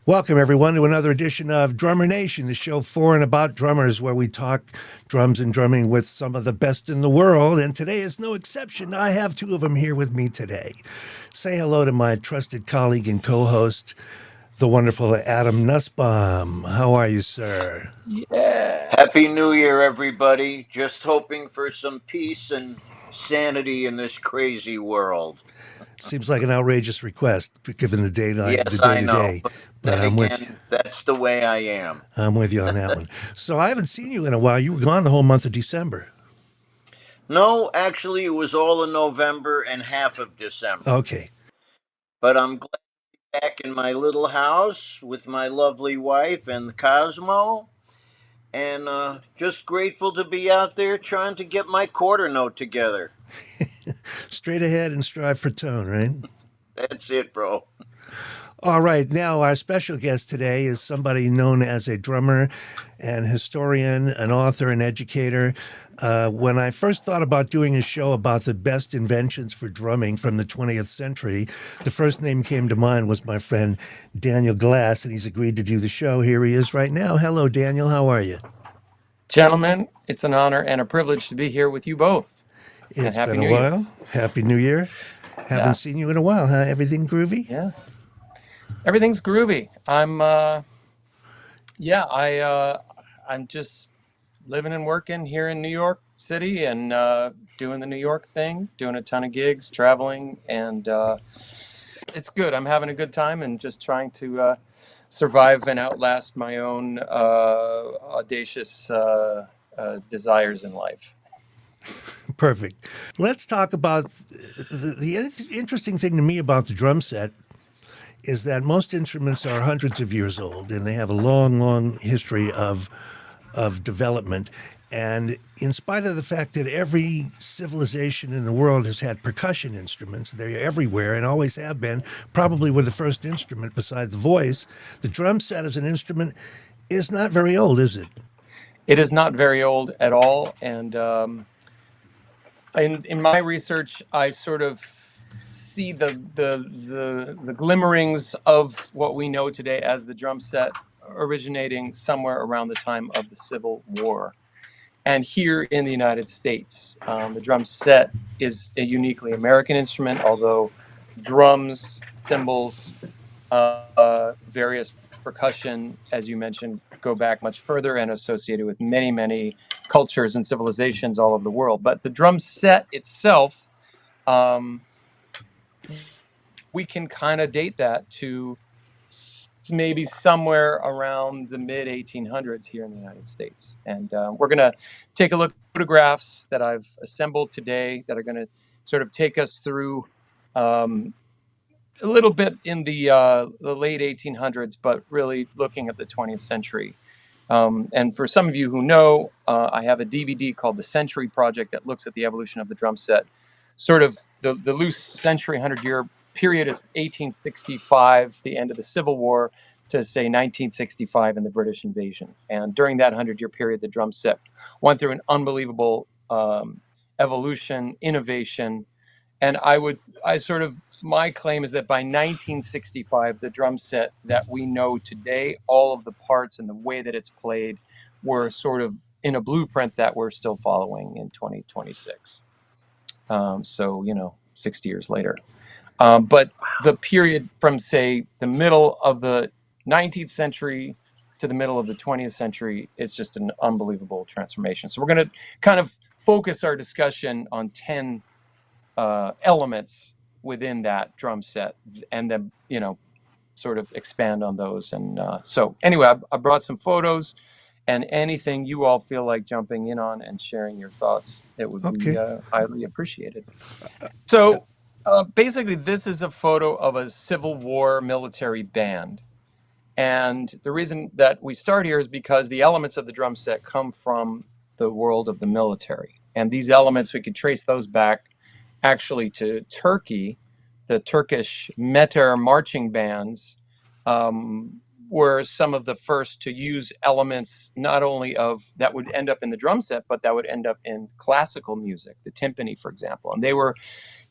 Welcome, everyone, to another edition of Drummer Nation, the show for and about drummers, where we talk drums and drumming with some of the best in the world. And today is no exception. I have two of them here with me today. Say hello to my trusted colleague and co host, the wonderful Adam Nussbaum. How are you, sir? Yeah. Happy New Year, everybody. Just hoping for some peace and sanity in this crazy world. Seems like an outrageous request, given the Yes, day I to know, day, but but then I'm with you. again, that's the way I am. I'm with you on that one. So I haven't seen you in a while. You were gone the whole month of December. No, actually, it was all in November and half of December. Okay. But I'm glad to be back in my little house with my lovely wife and Cosmo, and just grateful to be out there trying to get my quarter note together. Straight ahead and strive for tone, right? That's it, bro. All right. Now, our special guest today is somebody known as a drummer, an historian, an author, an educator. When I first thought about doing a show about the best inventions for drumming from the 20th century, the first name came to mind was my friend Daniel Glass, and he's agreed to do the show. Here he is right now. Hello, Daniel. How are you? Gentlemen, it's an honor and a privilege to be here with you both. And It's Happy been a New Year. while. Happy New Year. Haven't Yeah, seen you in a while, huh? Everything groovy? yeah. Everything's groovy. I'm just living and working here in New York City and doing the New York thing, doing a ton of gigs, traveling, and it's good. I'm having a good time and just trying to survive and outlast my own audacious desires in life. Perfect. Let's talk about interesting thing to me about the drum set is that most instruments are hundreds of years old and they have a long, long history of development. And in spite of the fact that every civilization in the world has had percussion instruments, they're everywhere and always have been, probably were the first instrument beside the voice. The drum set as an instrument is not very old, is it? It is not very old at all, and in my research, I sort of see the glimmerings of what we know today as the drum set originating somewhere around the time of the Civil War. And here in the United States, the drum set is a uniquely American instrument, although drums, cymbals, various percussion, as you mentioned, go back much further and associated with many, many cultures and civilizations all over the world. But the drum set itself, um, we can kind of date that to maybe somewhere around the mid 1800s here in the United States. And we're going to take a look at photographs that I've assembled today that are going to sort of take us through um, a little bit in the late 1800s, but really looking at the 20th century. And for some of you who know, I have a DVD called The Century Project that looks at the evolution of the drum set. Sort of the loose century, 100-year period is 1865, the end of the Civil War, to say 1965 and the British invasion. And during that 100-year period, the drum set went through an unbelievable evolution, innovation. And my claim is that by 1965, the drum set that we know today, all of the parts and the way that it's played were sort of in a blueprint that we're still following in 2026. 60 years later. But the period from, say, the middle of the 19th century to the middle of the 20th century is just an unbelievable transformation. So we're going to kind of focus our discussion on 10 elements within that drum set, and then sort of expand on those. And so anyway, I brought some photos, and anything you all feel like jumping in on and sharing your thoughts, it would be Okay. highly appreciated. So basically, this is a photo of a Civil War military band. And the reason that we start here is because the elements of the drum set come from the world of the military. And these elements, we could trace those back actually to Turkey, the Turkish Meter marching bands, were some of the first to use elements not only of that would end up in the drum set, but that would end up in classical music, the timpani, for example. And they were,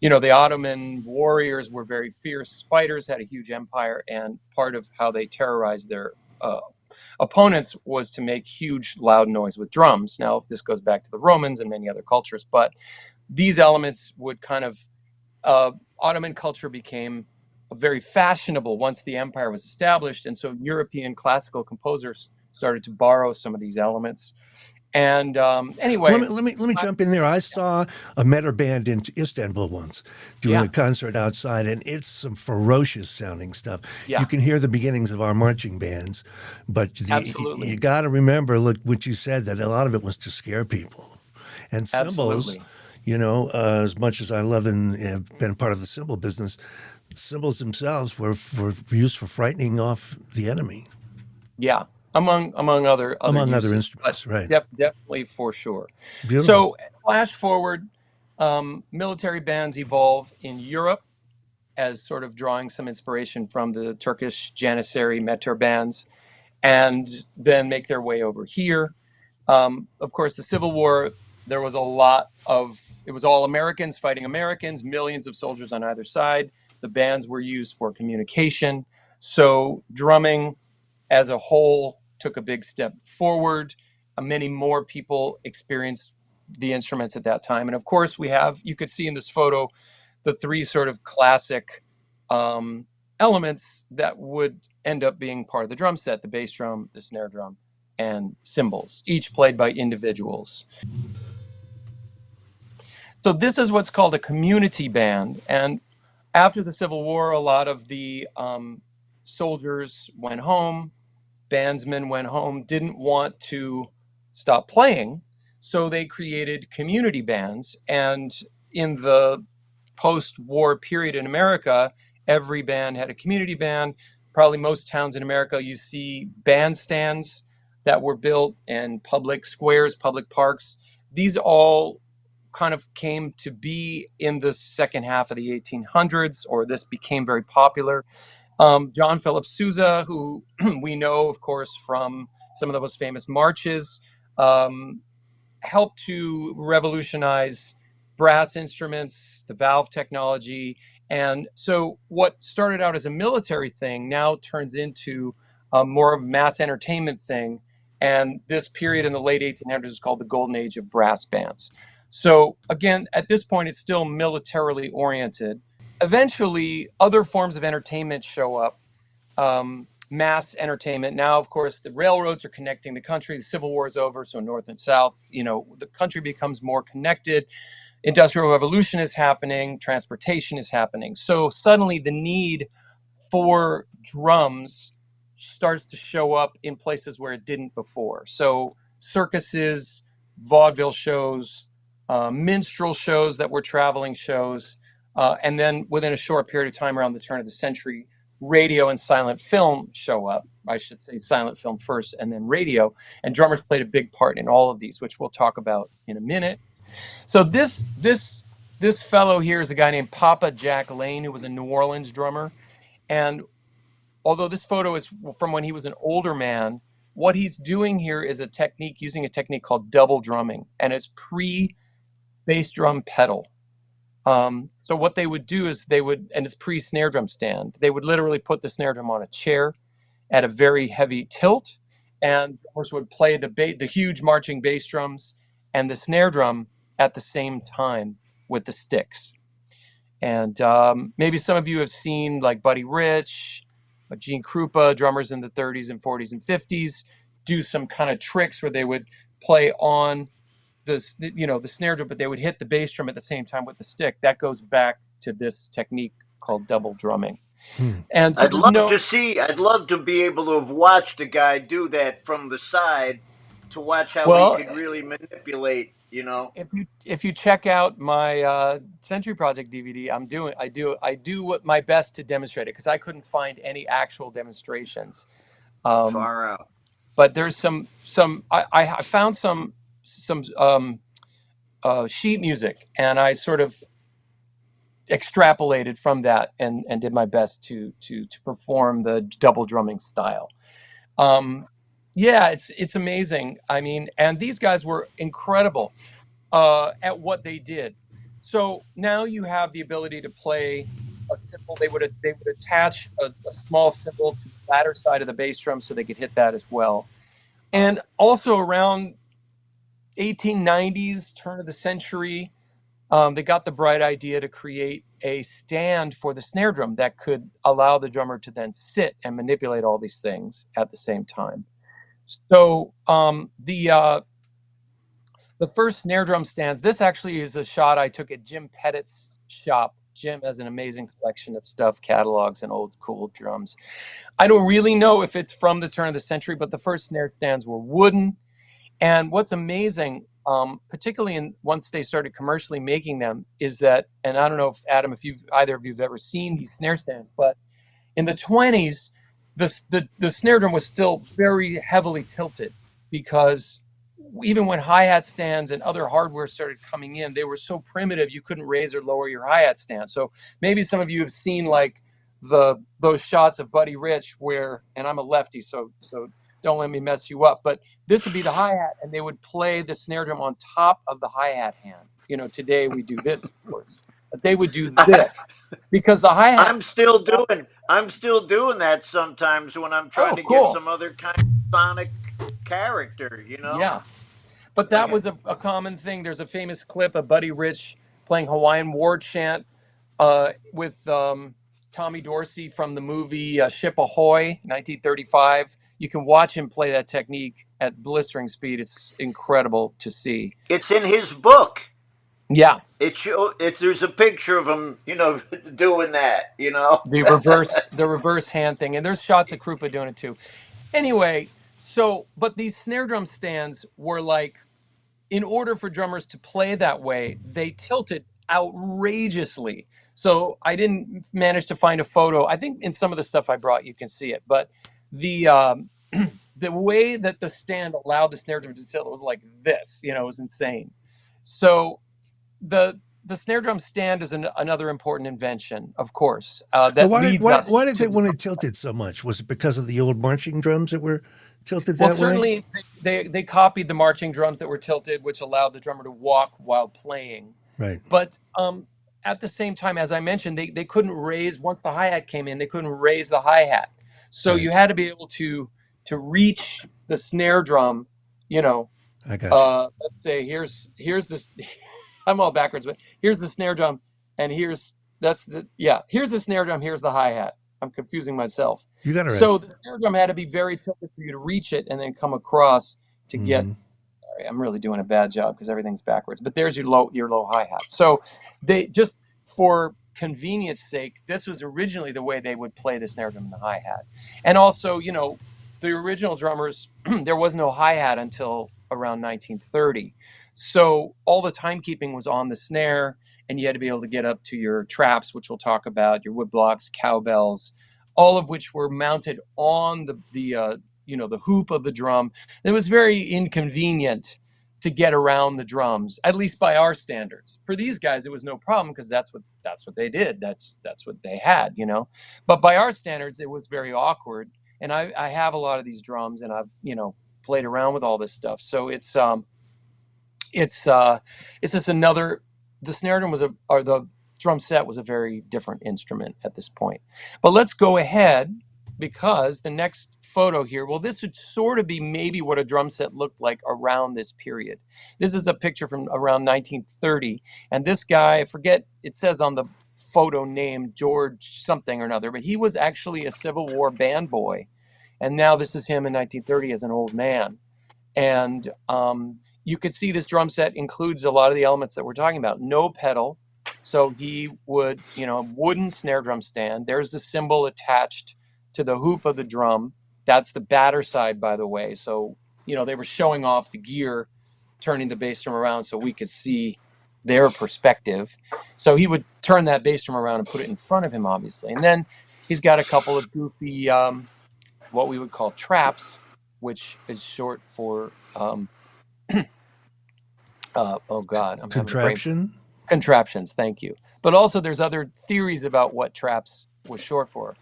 the Ottoman warriors were very fierce fighters, had a huge empire, and part of how they terrorized their opponents was to make huge, loud noise with drums. Now, this goes back to the Romans and many other cultures, but these elements would kind of, Ottoman culture became very fashionable once the empire was established, and so European classical composers started to borrow some of these elements. And anyway, Let me jump in there. I saw a metal band in Istanbul once doing Yeah. a concert outside, and it's some ferocious sounding stuff. Yeah. You can hear the beginnings of our marching bands, but Absolutely. you got to remember, look, what you said, that a lot of it was to scare people. And cymbals, Absolutely. as much as I love and have been part of the cymbal business, cymbals themselves were used for frightening off the enemy, Yeah, among other among other uses, but instruments. Right. definitely for sure. Beautiful. So flash forward, military bands evolve in Europe as sort of drawing some inspiration from the Turkish Janissary Meter bands, and then make their way over here. Of course, the Civil War, there was a lot of, it was all Americans fighting Americans, millions of soldiers on either side. The bands were used for communication. So drumming as a whole took a big step forward. Many more people experienced the instruments at that time. And of course, you could see in this photo, the three sort of classic elements that would end up being part of the drum set: the bass drum, the snare drum, and cymbals, each played by individuals. So this is what's called a community band. And after the Civil War, a lot of the soldiers went home, bandsmen went home, didn't want to stop playing, so they created community bands. And in the post-war period in America, every band had a community band. Probably most towns in America, you see bandstands that were built in public squares, public parks. These all kind of came to be in the second half of the 1800s, or this became very popular. John Philip Sousa, who we know, of course, from some of the most famous marches, helped to revolutionize brass instruments, the valve technology. And so what started out as a military thing now turns into more of a mass entertainment thing. And this period in the late 1800s is called the golden age of brass bands. So again, at this point, it's still militarily oriented. Eventually, other forms of entertainment show up, mass entertainment. Now, of course, the railroads are connecting the country. The Civil War is over, so North and South, the country becomes more connected. Industrial revolution is happening. Transportation is happening. So suddenly the need for drums starts to show up in places where it didn't before. So circuses, vaudeville shows, minstrel shows that were traveling shows, and then within a short period of time around the turn of the century, radio and silent film show up. I should say silent film first and then radio. And drummers played a big part in all of these, which we'll talk about in a minute. So this fellow here is a guy named Papa Jack Lane, who was a New Orleans drummer. And although this photo is from when he was an older man, what he's doing here is using a technique called double drumming, and it's pre-bass drum pedal. So what they would do is and it's pre-snare drum stand, they would literally put the snare drum on a chair at a very heavy tilt, and of course would play the huge marching bass drums and the snare drum at the same time with the sticks. And maybe some of you have seen like Buddy Rich, Gene Krupa, drummers in the 30s and 40s and 50s, do some kind of tricks where they would play on the snare drum, but they would hit the bass drum at the same time with the stick. That goes back to this technique called double drumming. And so I'd love to be able to have watched a guy do that from the side, to watch how he could really manipulate. If you check out my Century Project DVD, I do my best to demonstrate it, because I couldn't find any actual demonstrations. Far out. But there's some I found some sheet music, and I sort of extrapolated from that and did my best to perform the double drumming style. Yeah, it's amazing. I mean, and these guys were incredible at what they did. So now you have the ability to play a cymbal. They would attach a small cymbal to the latter side of the bass drum so they could hit that as well. And also around 1890s, turn of the century, they got the bright idea to create a stand for the snare drum that could allow the drummer to then sit and manipulate all these things at the same time. So the first snare drum stands, this actually is a shot I took at Jim Pettit's shop. Jim has an amazing collection of stuff, catalogs, and old cool drums. I don't really know if it's from the turn of the century, but the first snare stands were wooden. And what's amazing, particularly once they started commercially making them, is that, and I don't know if Adam, if either of you've ever seen these snare stands, but in the 20s, the snare drum was still very heavily tilted, because even when hi-hat stands and other hardware started coming in, they were so primitive you couldn't raise or lower your hi-hat stand. So maybe some of you have seen like those shots of Buddy Rich where, and I'm a lefty, so don't let me mess you up, but this would be the hi-hat, and they would play the snare drum on top of the hi-hat hand. You know, today we do this, of course, but they would do this because the hi-hat. I'm still doing that sometimes when I'm trying to cool. get some other kind of sonic character, you know? Yeah. But that was a common thing. There's a famous clip of Buddy Rich playing Hawaiian War Chant with Tommy Dorsey from the movie Ship Ahoy, 1935. You can watch him play that technique at blistering speed. It's incredible to see. It's in his book. Yeah. There's a picture of him, you know, doing that, you know. The reverse hand thing. And there's shots of Krupa doing it too. Anyway, but these snare drum stands were like, in order for drummers to play that way, they tilted outrageously. So I didn't manage to find a photo. I think in some of the stuff I brought, you can see it. But the the way that the stand allowed the snare drum to tilt was like this. You know, it was insane. So the snare drum stand is another important invention, of course. Why did they want it tilted so much? Was it because of the old marching drums that were tilted that way? Well, certainly they copied the marching drums that were tilted, which allowed the drummer to walk while playing. Right. But at the same time, as I mentioned, they couldn't raise, once the hi-hat came in, they couldn't raise the hi-hat. So you had to be able to reach the snare drum, you know. I got you. Let's say here's this I'm all backwards, but here's the snare drum, and here's the snare drum, here's the hi-hat. I'm confusing myself. You got it right. So the snare drum had to be very tilted for you to reach it and then come across to get. Sorry, I'm really doing a bad job because everything's backwards. But there's your low hi-hat. So they just, for convenience sake, this was originally the way they would play the snare drum and the hi-hat. And also, you know, the original drummers, there was no hi-hat until around 1930. So all the timekeeping was on the snare, and you had to be able to get up to your traps, which we'll talk about, your wood blocks, cowbells, all of which were mounted on the hoop of the drum. It was very inconvenient to get around the drums, at least by our standards. For these guys, it was no problem because that's what they did. That's what they had, you know. But by our standards, it was very awkward. And I have a lot of these drums, and I've, you know, played around with all this stuff. So it's just another. The snare drum the drum set was a very different instrument at this point. But let's go ahead, because the next photo here, well, this would sort of be maybe what a drum set looked like around this period. This is a picture from around 1930, and this guy, I forget, it says on the photo name George something or another, but he was actually a Civil War band boy, and now this is him in 1930 as an old man. And you could see this drum set includes a lot of the elements that we're talking about. No pedal. So he would, you know, wooden snare drum stand. There's the cymbal attached to the hoop of the drum. That's the batter side, by the way. So, you know, they were showing off the gear, turning the bass drum around so we could see their perspective. So he would turn that bass drum around and put it in front of him, obviously. And then he's got a couple of goofy, what we would call traps, which is short for, oh God, I'm contraption. Contraptions, thank you. But also there's other theories about what traps was short for.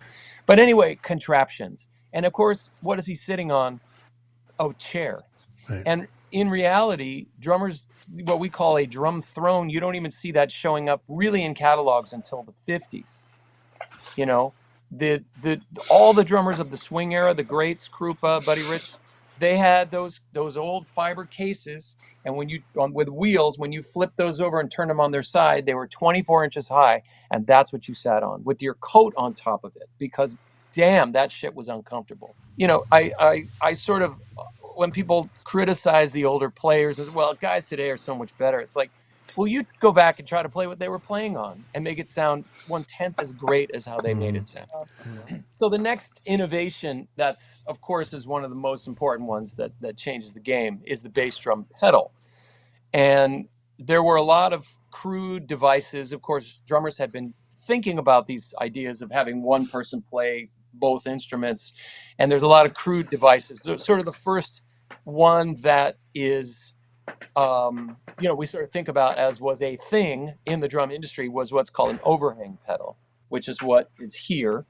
But anyway, contraptions. And of course, what is he sitting on? Oh, chair. Right. And in reality, drummers, what we call a drum throne, you don't even see that showing up really in catalogs until the 50s. You know, all the drummers of the swing era, the greats, Krupa, Buddy Rich, they had those old fiber cases, and when you with wheels, when you flip those over and turn them on their side, they were 24 inches high, and that's what you sat on with your coat on top of it, because damn, that shit was uncomfortable. You know, I sort of, when people criticize the older players as well, guys today are so much better. It's like, well, you go back and try to play what they were playing on and make it sound 1/10 as great as how they made it sound. So the next innovation, that's of course is one of the most important ones that changes the game, is the bass drum pedal. And there were a lot of crude devices. Of course, drummers had been thinking about these ideas of having one person play both instruments, and there's a lot of crude devices. So sort of the first one that is we sort of think about as was a thing in the drum industry was what's called an overhang pedal, which is what is here.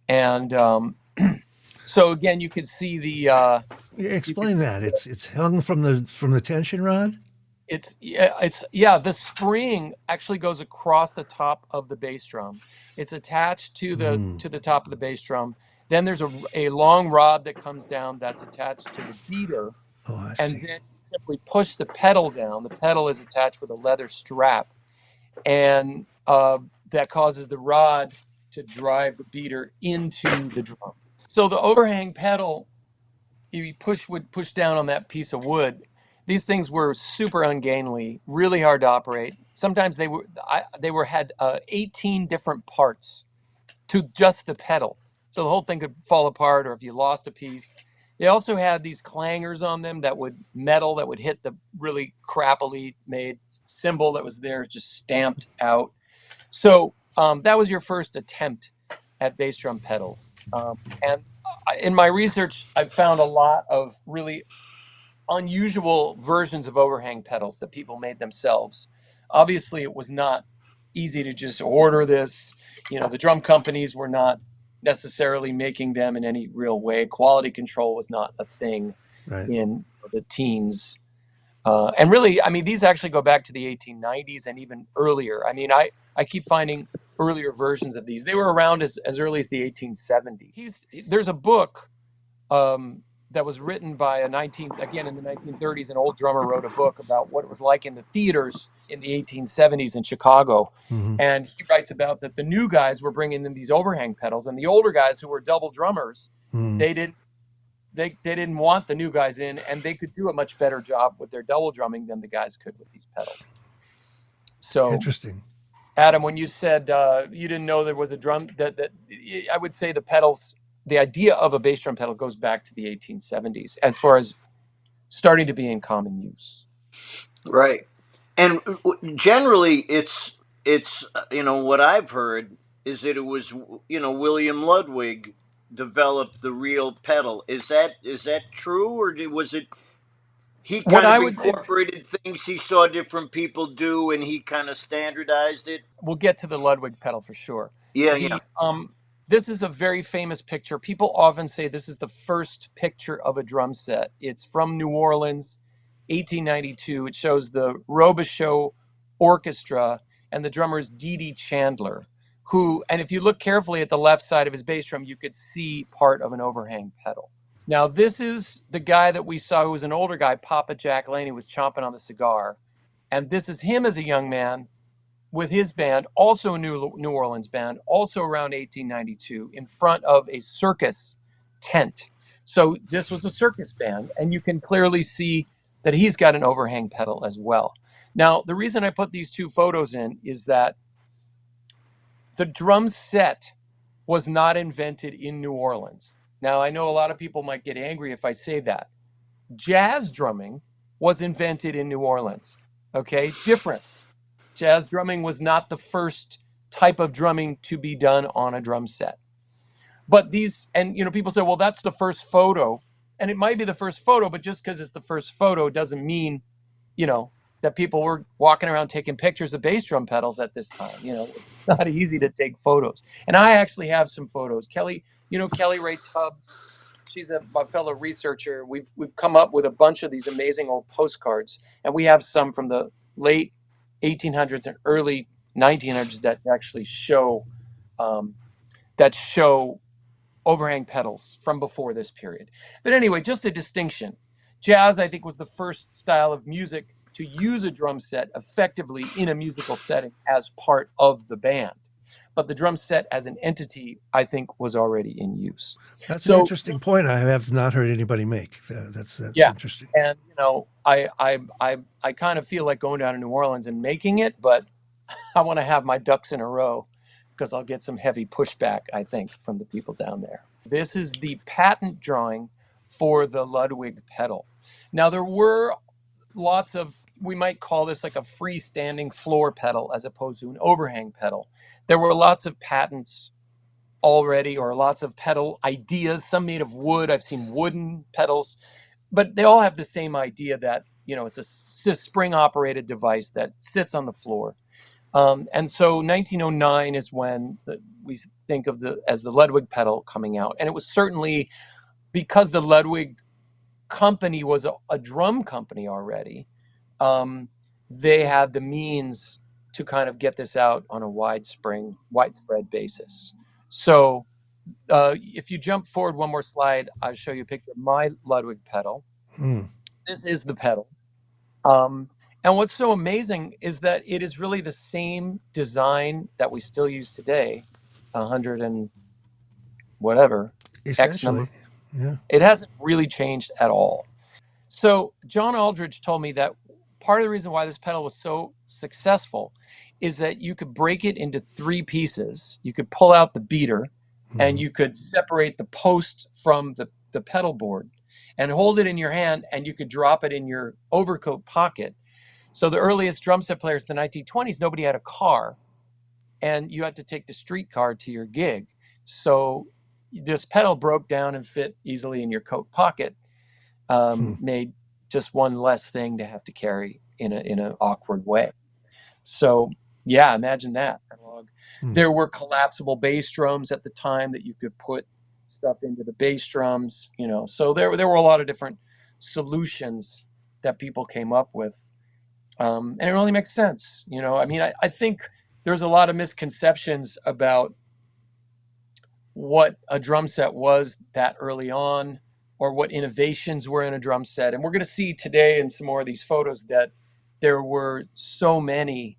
And so again, you can see the Explain that. It's hung from the tension rod. The spring actually goes across the top of the bass drum. It's attached to the top of the bass drum. Then there's a long rod that comes down that's attached to the beater. Oh, I and see. then you simply push the pedal down. The pedal is attached with a leather strap, and that causes the rod to drive the beater into the drum. So the overhang pedal, you would push down on that piece of wood. These things were super ungainly, really hard to operate. Sometimes they had 18 different parts to just the pedal, so the whole thing could fall apart, or if you lost a piece. They also had these clangers on them that would hit the really crappily made cymbal that was there, just stamped out. So that was your first attempt at bass drum pedals. And in my research, I've found a lot of really unusual versions of overhang pedals that people made themselves. Obviously, it was not easy to just order this. The drum companies were not necessarily making them in any real way. Quality control was not a thing in the teens. And really, I mean, these actually go back to the 1890s and even earlier. I mean, I keep finding earlier versions of these. They were around as early as the 1870s. There's a book that was written by in the 1930s, an old drummer wrote a book about what it was like in the theaters in the 1870s in Chicago. And he writes about that the new guys were bringing in these overhang pedals, and the older guys who were double drummers, they didn't want the new guys in, and they could do a much better job with their double drumming than the guys could with these pedals. So interesting. Adam, when you said you didn't know there was a drum, that I would say the idea of a bass drum pedal goes back to the 1870s as far as starting to be in common use. Right. And generally it's what I've heard is that it was William Ludwig developed the real pedal. Is that true, or was it he kind of incorporated things he saw different people do and he kind of standardized it? We'll get to the Ludwig pedal for sure. Yeah. This is a very famous picture. People often say this is the first picture of a drum set. It's from New Orleans, 1892. It shows the Robichaux Orchestra, and the drummer is Dee Dee Chandler, who, and if you look carefully at the left side of his bass drum, you could see part of an overhang pedal. Now, this is the guy that we saw who was an older guy, Papa Jack Laney, was chomping on the cigar. And this is him as a young man with his band, also a New Orleans band, also around 1892, in front of a circus tent. So this was a circus band, and you can clearly see that he's got an overhang pedal as well. Now, the reason I put these two photos in is that the drum set was not invented in New Orleans. Now, I know a lot of people might get angry if I say that. Jazz drumming was invented in New Orleans, okay? Different. Jazz drumming was not the first type of drumming to be done on a drum set. But people say, well, that's the first photo. And it might be the first photo, but just because it's the first photo doesn't mean, that people were walking around taking pictures of bass drum pedals at this time. You know, it's not easy to take photos. And I actually have some photos. Kelly, you know, Kelly Ray Tubbs, she's my fellow researcher. We've come up with a bunch of these amazing old postcards, and we have some from the late 1800s and early 1900s that actually show overhang pedals from before this period. But anyway, just a distinction. Jazz, I think, was the first style of music to use a drum set effectively in a musical setting as part of the band. But the drum set as an entity, I think, was already in use. That's an interesting point. I have not heard anybody make. That's yeah. interesting. And you know, I kind of feel like going down to New Orleans and making it, but I want to have my ducks in a row because I'll get some heavy pushback, I think, from the people down there. This is the patent drawing for the Ludwig pedal. Now, there were lots of, we might call this like a freestanding floor pedal as opposed to an overhang pedal. There were lots of patents already, or lots of pedal ideas, some made of wood. I've seen wooden pedals, but they all have the same idea that, you know, it's a spring operated device that sits on the floor. And so 1909 is when we think of as the Ludwig pedal coming out. And it was certainly because the Ludwig company was a drum company already. They had the means to kind of get this out on a widespread basis. So if you jump forward one more slide, I'll show you a picture of my Ludwig pedal. This is the pedal. And what's so amazing is that it is really the same design that we still use today, 100 and whatever, X number. Yeah. It hasn't really changed at all. So John Aldridge told me that part of the reason why this pedal was so successful is that you could break it into 3 pieces. You could pull out the beater, and you could separate the post from the pedal board and hold it in your hand, and you could drop it in your overcoat pocket. So the earliest drum set players in the 1920s, nobody had a car, and you had to take the streetcar to your gig. So this pedal broke down and fit easily in your coat pocket, made just one less thing to have to carry in an awkward way. So yeah, imagine that. There were collapsible bass drums at the time that you could put stuff into the bass drums, you know. So there were a lot of different solutions that people came up with. And it really makes sense. You know, I mean, I think there's a lot of misconceptions about what a drum set was that early on, or what innovations were in a drum set. And we're going to see today in some more of these photos that there were so many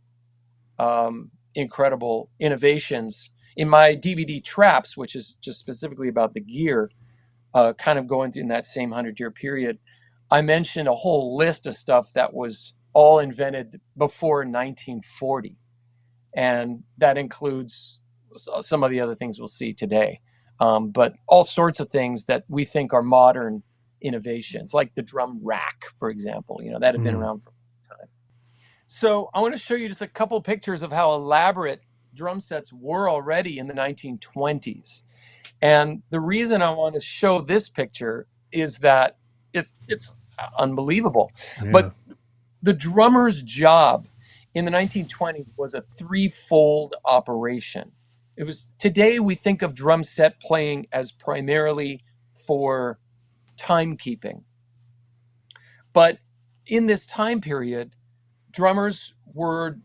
incredible innovations. In my DVD Traps, which is just specifically about the gear, kind of going in that same 100-year period, I mentioned a whole list of stuff that was all invented before 1940. And that includes some of the other things we'll see today. But all sorts of things that we think are modern innovations, like the drum rack, for example, you know, that had been around for a long time. So I want to show you just a couple pictures of how elaborate drum sets were already in the 1920s. And the reason I want to show this picture is that it's unbelievable. Yeah. But the drummer's job in the 1920s was a 3-fold operation. It was, today we think of drum set playing as primarily for timekeeping. But in this time period, drummers were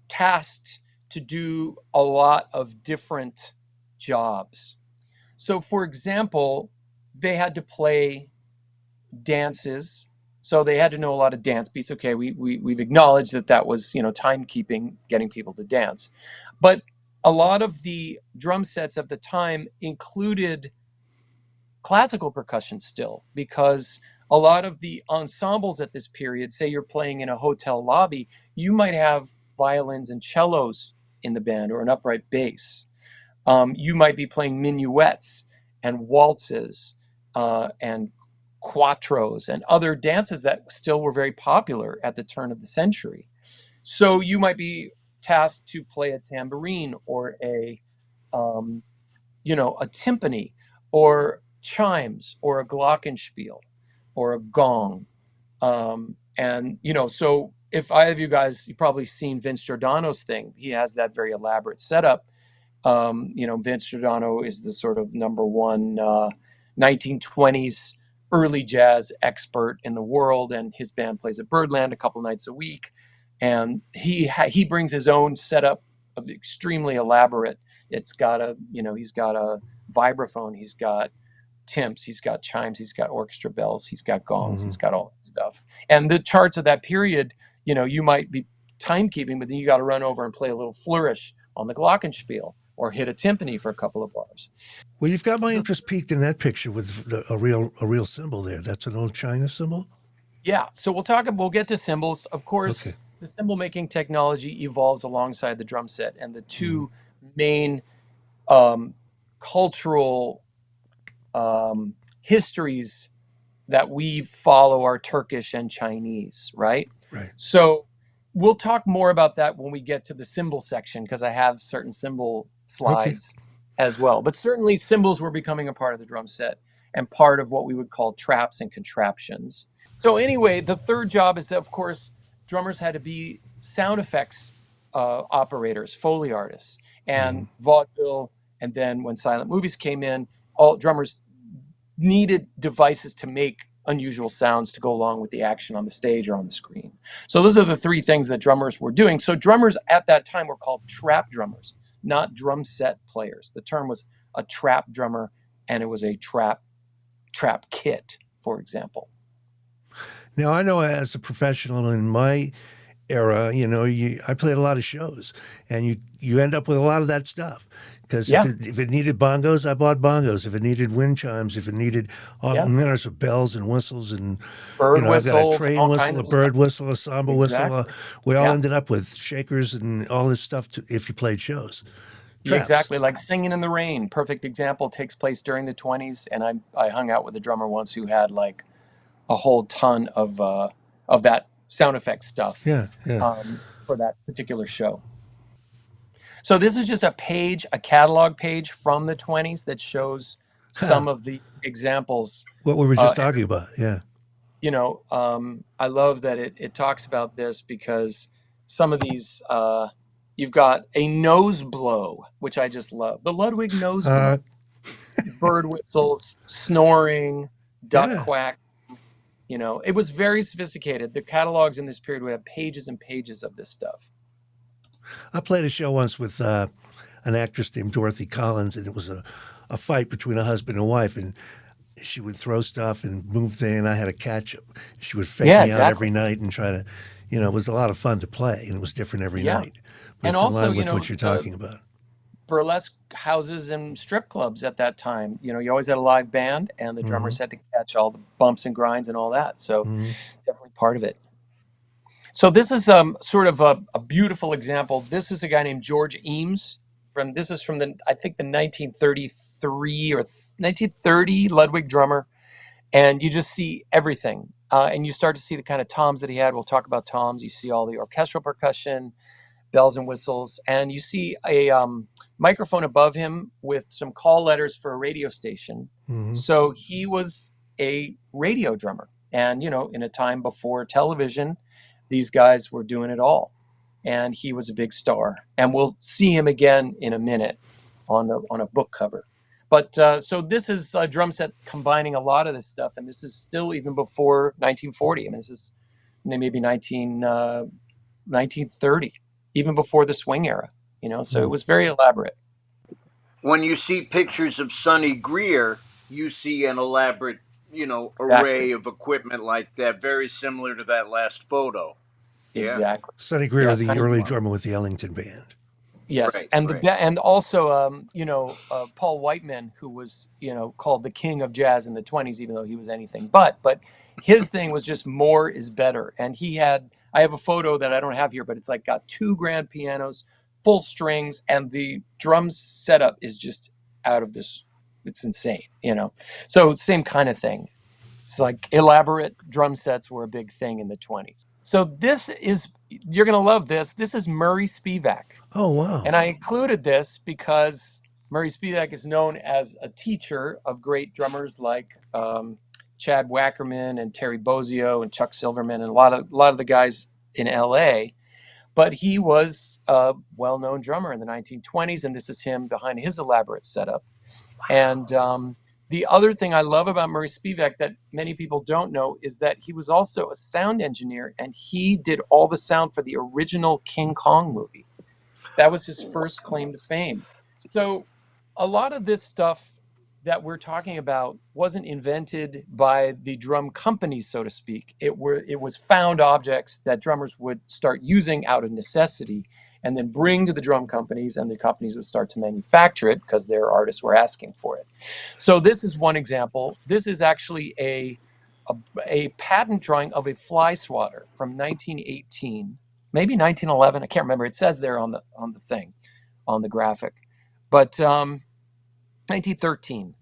tasked to do a lot of different jobs. So for example, they had to play dances. So they had to know a lot of dance beats. Okay, we've acknowledged that was, you know, timekeeping, getting people to dance. But a lot of the drum sets of the time included classical percussion still, because a lot of the ensembles at this period, say you're playing in a hotel lobby, you might have violins and cellos in the band, or an upright bass. You might be playing minuets and waltzes and quattros and other dances that still were very popular at the turn of the century. So you might be tasked to play a tambourine, or a timpani, or chimes, or a glockenspiel, or a gong. And, you know, so if either of you guys, you've probably seen Vince Giordano's thing. He has that very elaborate setup. Vince Giordano is the sort of number one 1920s early jazz expert in the world, and his band plays at Birdland a couple nights a week. And he brings his own setup of extremely elaborate. It's got he's got a vibraphone, he's got timps, he's got chimes, he's got orchestra bells, he's got gongs, he's got all that stuff. And the charts of that period, you might be timekeeping, but then you got to run over and play a little flourish on the glockenspiel or hit a timpani for a couple of bars. Well, you've got my interest peaked in that picture with a real cymbal there. That's an old China cymbal? Yeah, so we'll get to cymbals. Of course, Okay. the cymbal making technology evolves alongside the drum set, and the two main cultural histories that we follow are Turkish and Chinese, right? Right. So we'll talk more about that when we get to the cymbal section, because I have certain cymbal slides as well. But certainly cymbals were becoming a part of the drum set and part of what we would call traps and contraptions. So anyway, the third job is that, of course, drummers had to be sound effects operators, Foley artists, and vaudeville. And then when silent movies came in, all drummers needed devices to make unusual sounds to go along with the action on the stage or on the screen. So those are the three things that drummers were doing. So drummers at that time were called trap drummers, not drum set players. The term was a trap drummer, and it was a trap kit, for example. Now, I know as a professional in my era, I played a lot of shows, and you end up with a lot of that stuff. Because if it needed bongos, I bought bongos. If it needed wind chimes, if it needed all manners of bells and whistles and bird I've got whistles, a train all whistle, kinds a of bird stuff. whistle, a samba Exactly. whistle. We all ended up with shakers and all this stuff if you played shows. Yeah, exactly, like Singing in the Rain. Perfect example, takes place during the 20s, and I hung out with a drummer once who had like a whole ton of that sound effect stuff for that particular show. So this is just a catalog page from the 20s that shows some of the examples. What we were just talking about, yeah. I love that it talks about this, because some of these, you've got a nose blow, which I just love. The Ludwig nose blow. Bird whistles, snoring, duck quack. It was very sophisticated. The catalogs in this period would have pages and pages of this stuff. I played a show once with an actress named Dorothy Collins, and it was a fight between a husband and wife, and she would throw stuff and move things, and I had to catch them. She would fake me out every night and try to, it was a lot of fun to play, and it was different every night. But and it's also, in line with what you're talking about. Burlesque houses and strip clubs at that time, you always had a live band, and the drummers had to catch all the bumps and grinds and all that. So definitely part of it. So this is sort of a beautiful example. This is a guy named George Eames. This is from the 1933 or 1930 Ludwig drummer, and you just see everything, and you start to see the kind of toms that he had. We'll talk about toms. You see all the orchestral percussion, bells and whistles, and you see a microphone above him with some call letters for a radio station. So he was a radio drummer, and in a time before television, these guys were doing it all, and he was a big star. And we'll see him again in a minute on a book cover. But so this is a drum set combining a lot of this stuff, and this is still even before 1940. I mean, this is maybe 1930, even before the swing era. So it was very elaborate. When you see pictures of Sonny Greer, you see an elaborate array of equipment like that, very similar to that last photo. Exactly. Sonny Greer, the early drummer with the Ellington Band. Yes, and also Paul Whiteman, who was called the king of jazz in the 20s, even though he was anything but his thing was just more is better. And I have a photo that I don't have here, but it's like got 2 grand pianos, full strings, and the drum setup is just out of this. It's insane, So same kind of thing. It's like elaborate drum sets were a big thing in the 20s. So you're going to love this. This is Murray Spivak. Oh, wow. And I included this because Murray Spivak is known as a teacher of great drummers like Chad Wackerman and Terry Bozzio and Chuck Silverman and a lot of the guys in LA, but he was a well-known drummer in the 1920s, and this is him behind his elaborate setup. And the other thing I love about Murray Spivak that many people don't know is that he was also a sound engineer, and he did all the sound for the original King Kong movie. That was his first claim to fame. So a lot of this stuff that we're talking about wasn't invented by the drum companies, so to speak. It was found objects that drummers would start using out of necessity and then bring to the drum companies, and the companies would start to manufacture it because their artists were asking for it. So this is one example. This is actually a patent drawing of a fly swatter from 1918, maybe 1911. I can't remember. It says there on the thing, on the graphic, but 1913,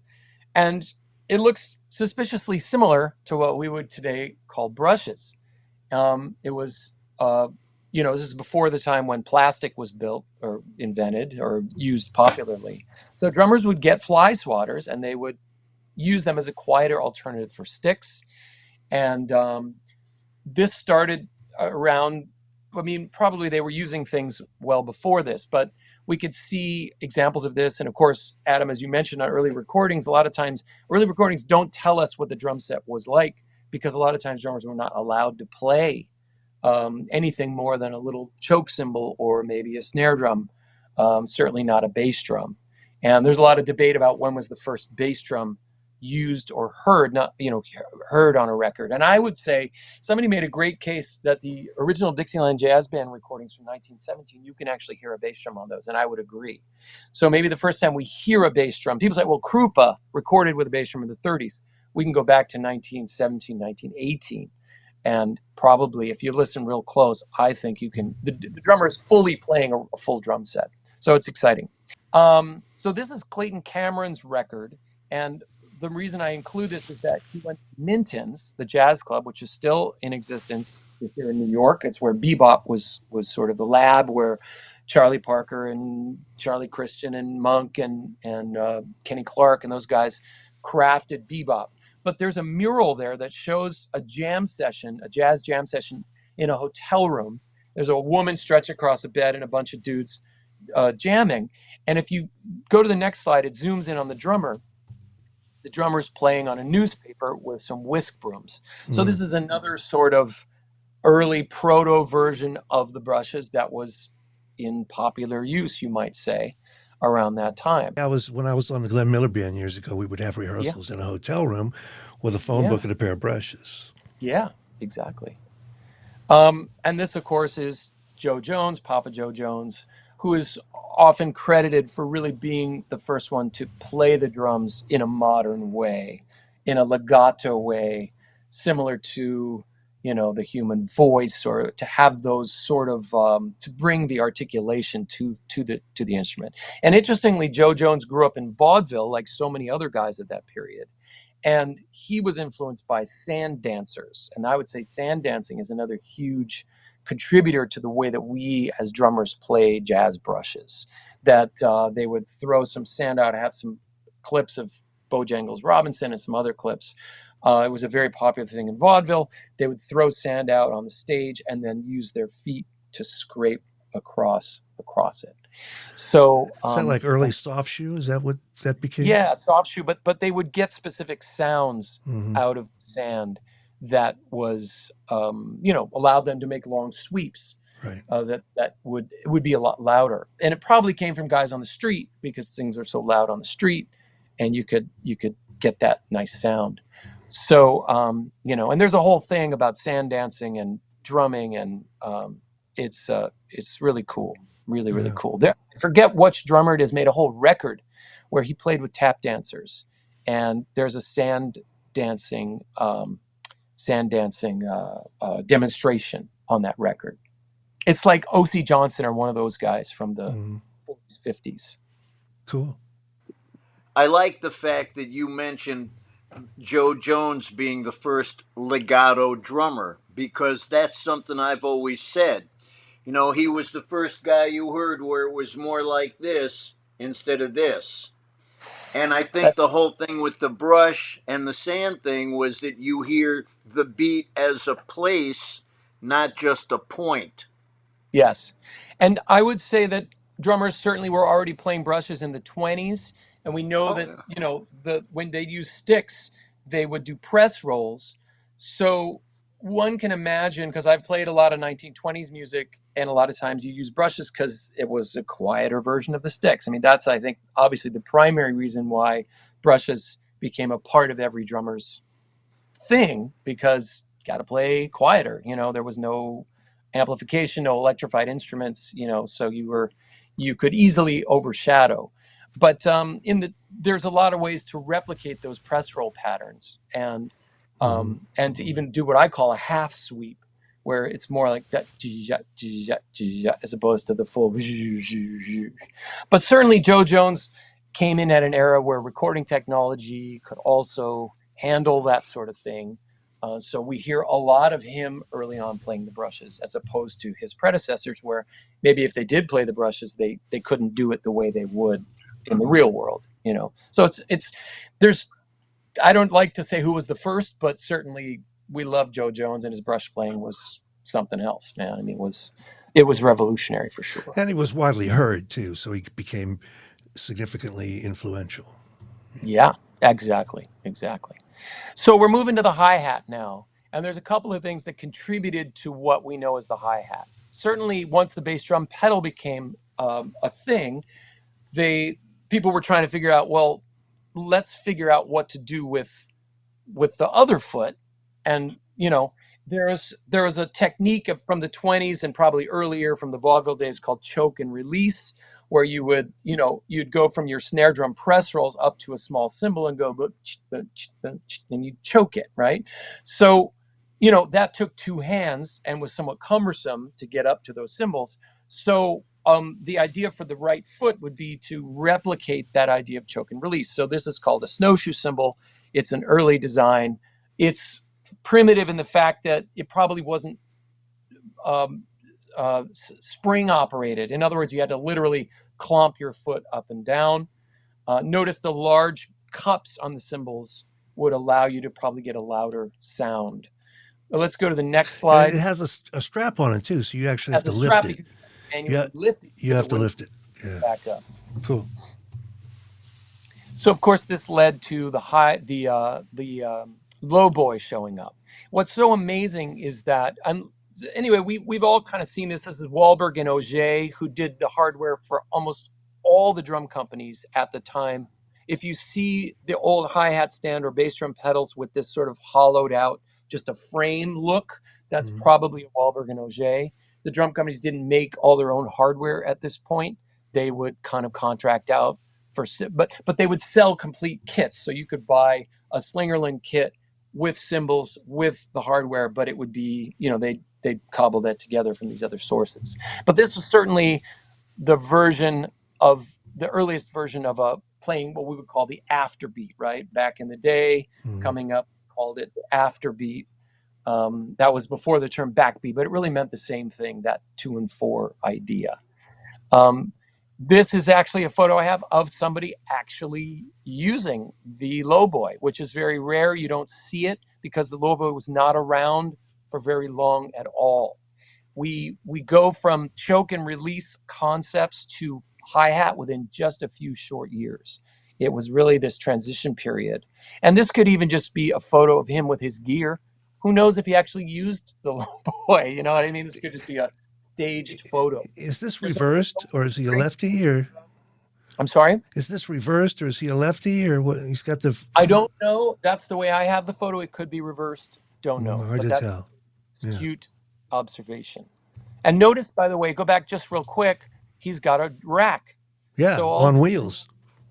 and it looks suspiciously similar to what we would today call brushes. It was, this is before the time when plastic was built or invented or used popularly. So drummers would get fly swatters and they would use them as a quieter alternative for sticks. And this started around, probably they were using things well before this, but we could see examples of this. And of course, Adam, as you mentioned on early recordings, a lot of times early recordings don't tell us what the drum set was like, because a lot of times drummers were not allowed to play anything more than a little choke cymbal or maybe a snare drum, certainly not a bass drum. And there's a lot of debate about when was the first bass drum used or heard on a record. And I would say somebody made a great case that the original Dixieland Jazz Band recordings from 1917, you can actually hear a bass drum on those, and I would agree. So maybe the first time we hear a bass drum, people say, well, Krupa recorded with a bass drum in the 30s. We can go back to 1917, 1918. And probably if you listen real close, I think you can, the drummer is fully playing a full drum set. So it's exciting. So this is Clayton Cameron's record. And the reason I include this is that he went to Minton's, the jazz club, which is still in existence here in New York. It's where bebop was sort of the lab where Charlie Parker and Charlie Christian and Monk and Kenny Clark and those guys crafted bebop. But there's a mural there that shows a jazz jam session in a hotel room. There's a woman stretched across a bed and a bunch of dudes jamming. And if you go to the next slide, it zooms in on the drummer. The drummer's playing on a newspaper with some whisk brooms. So this is another sort of early proto version of the brushes that was in popular use, you might say, around that time. When I was on the Glenn Miller Band years ago, we would have rehearsals in a hotel room with a phone book and a pair of brushes. Yeah, exactly. And this, of course, is Joe Jones, Papa Joe Jones, who is often credited for really being the first one to play the drums in a modern way, in a legato way, similar to, the human voice, or to have those sort of, to bring the articulation to the instrument. And interestingly, Joe Jones grew up in vaudeville, like so many other guys at that period. And he was influenced by sand dancers. And I would say sand dancing is another huge contributor to the way that we as drummers play jazz brushes, that they would throw some sand out. I have some clips of Bojangles Robinson and some other clips. It was a very popular thing in vaudeville. They would throw sand out on the stage and then use their feet to scrape across it. So is that like early soft shoe? Is that what that became? Yeah, soft shoe, but they would get specific sounds out of sand that was, allowed them to make long sweeps. Right. That would be a lot louder, and it probably came from guys on the street because things are so loud on the street, and you could get that nice sound. So and there's a whole thing about sand dancing and drumming, and it's really cool, really cool. I forget which drummer it is, made a whole record where he played with tap dancers, and there's a sand dancing demonstration on that record. It's like O.C. Johnson or one of those guys from the 40s, 50s. Cool. I like the fact that you mentioned Joe Jones being the first legato drummer, because that's something I've always said. He was the first guy you heard where it was more like this instead of this. And I think the whole thing with the brush and the sand thing was that you hear the beat as a place not just a point. Yes. And I would say that drummers certainly were already playing brushes in the 20s. And we know Oh that, yeah. when they use sticks, they would do press rolls. So one can imagine, because I've played a lot of 1920s music, and a lot of times you use brushes because it was a quieter version of the sticks. I mean, that's, I think, obviously the primary reason why brushes became a part of every drummer's thing, because you got to play quieter. There was no amplification, no electrified instruments. So you could easily overshadow. But there's a lot of ways to replicate those press roll patterns, and to even do what I call a half sweep, where it's more like that, as opposed to the full. But certainly Joe Jones came in at an era where recording technology could also handle that sort of thing. So we hear a lot of him early on playing the brushes, as opposed to his predecessors, where maybe if they did play the brushes, they couldn't do it the way they would in the real world. So there's I don't like to say who was the first, but certainly we love Joe Jones, and his brush playing was something else, man. I mean, it was revolutionary for sure. And he was widely heard too, so he became significantly influential. Yeah, exactly. So we're moving to the hi-hat now, and there's a couple of things that contributed to what we know as the hi-hat. Certainly, once the bass drum pedal became a thing, people were trying to figure out, well, let's figure out what to do with the other foot. And there was a technique from the 20s and probably earlier from the vaudeville days called choke and release, where you'd go from your snare drum press rolls up to a small cymbal and go, and you choke it, right? So that took two hands and was somewhat cumbersome to get up to those cymbals. So the idea for the right foot would be to replicate that idea of choke and release. So this is called a snowshoe cymbal. It's an early design. It's primitive in the fact that it probably wasn't spring operated. In other words, you had to literally clomp your foot up and down. Notice the large cups on the cymbals would allow you to probably get a louder sound. Let's go to the next slide. And it has a strap on it too, so you actually have As to a lift strap, it. you can manually lift it. You have to lift it. Yeah. Back up. Cool. So of course this led to the low boy showing up. What's so amazing is that, anyway, we've all kind of seen this. This is Wahlberg and Auger, who did the hardware for almost all the drum companies at the time. If you see the old hi-hat stand or bass drum pedals with this sort of hollowed out, just a frame look, that's probably a Wahlberg and Auger. The drum companies didn't make all their own hardware at this point. They would kind of contract out but they would sell complete kits. So you could buy a Slingerland kit with cymbals, with the hardware, but it would be, they'd cobble that together from these other sources. But this was certainly the earliest version of playing what we would call the afterbeat, right? Back in the day, coming up, called it the afterbeat. That was before the term backbeat, but it really meant the same thing, that 2 and 4 idea. This is actually a photo I have of somebody actually using the lowboy, which is very rare. You don't see it because the lowboy was not around for very long at all. We go from choke and release concepts to hi-hat within just a few short years. It was really this transition period. And this could even just be a photo of him with his gear. Who knows if he actually used the lowboy? You know what I mean? This could just be a staged photo. Is this reversed, or is he a lefty, or I'm sorry? is this reversed, or is he a lefty, or what? He's got the. I don't know. That's the way I have the photo. It could be reversed. Don't know. Hard to tell. Astute observation. And notice, by the way, go back just real quick. He's got a rack. Yeah, So on wheels.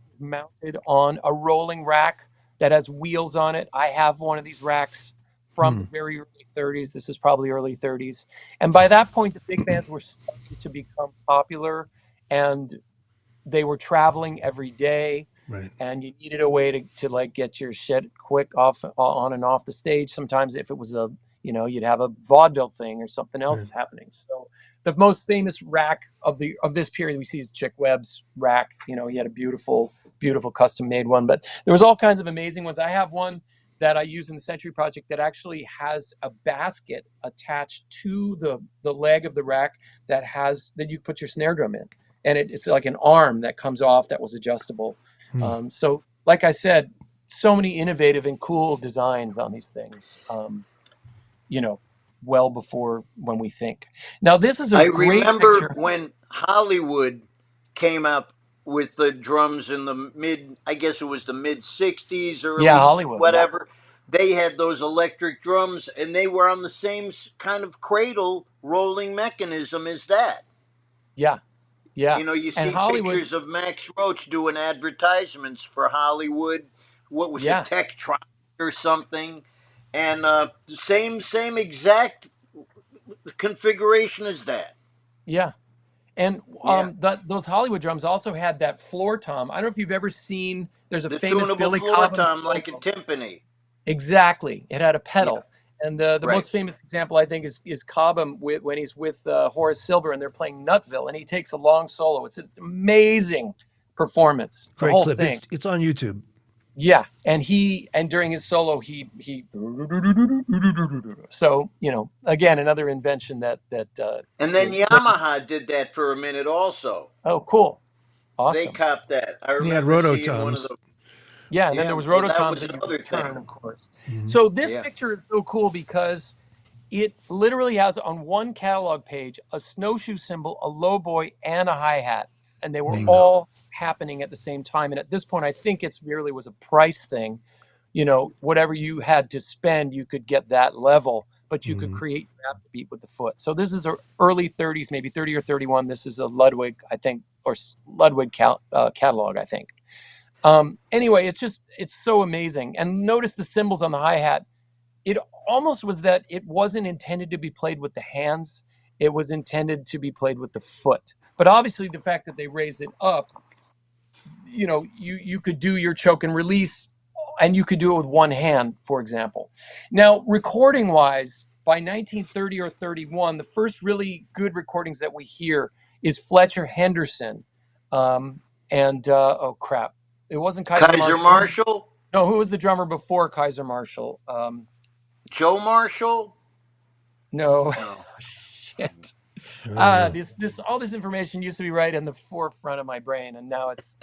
It's mounted on a rolling rack that has wheels on it. I have one of these racks from the very early 30s. This is probably early 30s. And by that point, the big bands were starting to become popular, and they were traveling every day. Right. And you needed a way to like get your shit quick on and off the stage. Sometimes if it was you'd have a vaudeville thing or something else happening. So the most famous rack of this period we see is Chick Webb's rack. He had a beautiful, beautiful custom made one, but there was all kinds of amazing ones. I have one that I use in the Century Project that actually has a basket attached to the leg of the rack that you put your snare drum in, and it's like an arm that comes off that was adjustable. So, like I said, so many innovative and cool designs on these things. Well before when we think. Now, this is a I great remember picture. when Hollywood came up with the drums in the I guess it was the mid 60s, Yeah, early Hollywood. Yeah, whatever. They had those electric drums and they were on the same kind of cradle rolling mechanism as that. yeah, yeah. You know, you And see Hollywood. pictures of Max Roach doing advertisements for Hollywood. What was it, Yeah, Tektronix or something? And the same exact configuration as that. yeah. And Yeah. those Hollywood drums also had that floor tom. I don't know if you've ever seen. There's a The famous tunable Billy floor Cobham tom like a solo. timpani. Exactly, it had a Yeah, pedal. And the right. most famous example, I think, is Cobham when he's with Horace Silver and they're playing Nutville, and he takes a long solo. It's an amazing performance, the Great whole clip. thing. It's on YouTube. Yeah, and during his solo he so again another invention that And then Yamaha did that for a minute also. oh, cool, They awesome. copped that. I He had remember seeing one of rototoms. the. Yeah, and then Yeah, there was well, that rototoms was that you another could turn, thing. of course. Mhm. So this Yeah. picture is so cool because it literally has on one catalog page a snowshoe cymbal, a lowboy, and a hi-hat, and they were Bingo. all happening at the same time. And at this point, I think it's really was a price thing. Whatever you had to spend, you could get that level, but you could create your beat with the foot. So this is a early 30s, maybe 30 or 31. This is a Ludwig, I think, or Ludwig catalog, I think. Anyway, it's so amazing. And notice the cymbals on the hi-hat. It almost was that it wasn't intended to be played with the hands. It was intended to be played with the foot. But obviously the fact that they raised it up, you could do your choke and release, and you could do it with one hand, for example. Now, recording wise, by 1930 or 31, the first really good recordings that we hear is Fletcher Henderson. Oh crap. It wasn't Kaiser Marshall? No, who was the drummer before Kaiser Marshall? Joe Marshall? No. No. Shit. All this information used to be right in the forefront of my brain, and now it's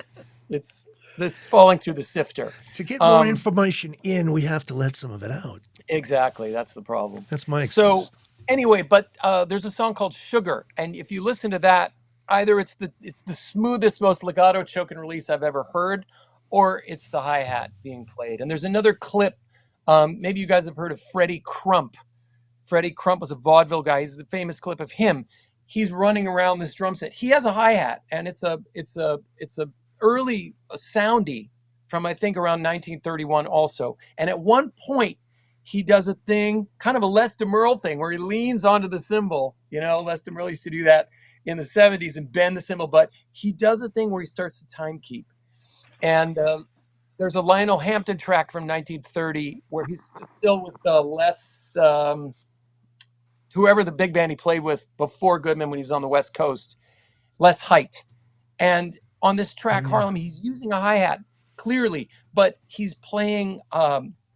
this falling through the sifter. To get more information in, we have to let some of it out. Exactly, that's the problem. That's my excuse. So anyway, but there's a song called Sugar, and if you listen to that, either it's the smoothest, most legato choke and release I've ever heard, or it's the hi-hat being played. And there's another clip. Maybe you guys have heard of Freddie Crump. Freddie Crump was a vaudeville guy. He's the famous clip of him. He's running around this drum set. He has a hi-hat, and it's a early soundy from I think around 1931 also. And at one point, he does a thing, kind of a Les DeMerle thing, where he leans onto the cymbal. Les DeMerle used to do that in the 70s and bend the cymbal, but he does a thing where he starts to time keep. And there's a Lionel Hampton track from 1930 where he's still with Les, whoever the big band he played with before Goodman when he was on the West Coast, Les Height. And on this track, Harlem, he's using a hi-hat, clearly, but he's playing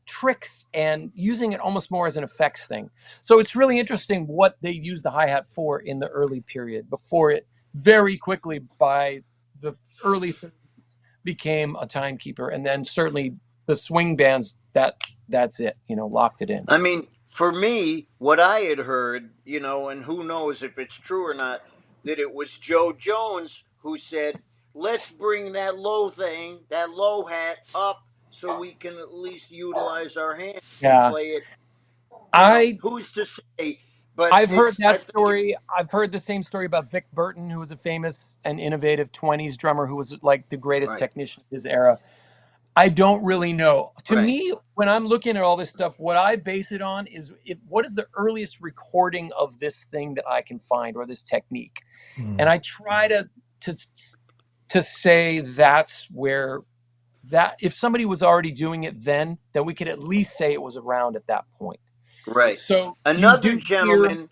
tricks and using it almost more as an effects thing. So it's really interesting what they used the hi-hat for in the early period before it very quickly by the early 30s became a timekeeper. And then certainly the swing bands, that's it, locked it in. I mean, for me, what I had heard, and who knows if it's true or not, that it was Joe Jones who said, let's bring that low hat up so we can at least utilize our hands and play it. Who's to say? But I've heard that story. I've heard the same story about Vic Burton, who was a famous and innovative 20s drummer who was like the greatest technician of his era. I don't really know. To me, when I'm looking at all this stuff, what I base it on is what is the earliest recording of this thing that I can find or this technique. And I try to say that's where that if somebody was already doing it then we could at least say it was around at that point. Right. So another gentleman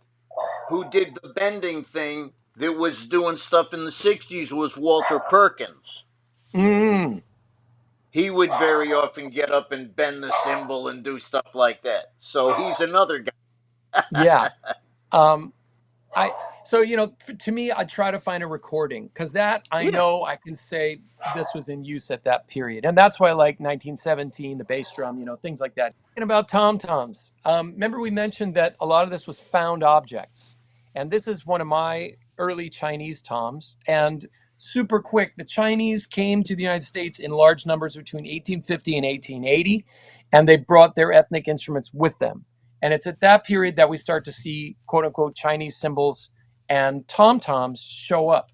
who did the bending thing that was doing stuff in the 60s was Walter Perkins. he would very often get up and bend the cymbal and do stuff like that. So he's another guy. Yeah. Um, I so to me, I try to find a recording because that I Yeah. know I can say this was in use at that period, and that's why I like 1917, the bass drum, things like that. And about tom toms, remember we mentioned that a lot of this was found objects, and this is one of my early Chinese toms. And super quick, the Chinese came to the United States in large numbers between 1850 and 1880, and they brought their ethnic instruments with them. And it's at that period that we start to see quote unquote Chinese cymbals and tom toms show up.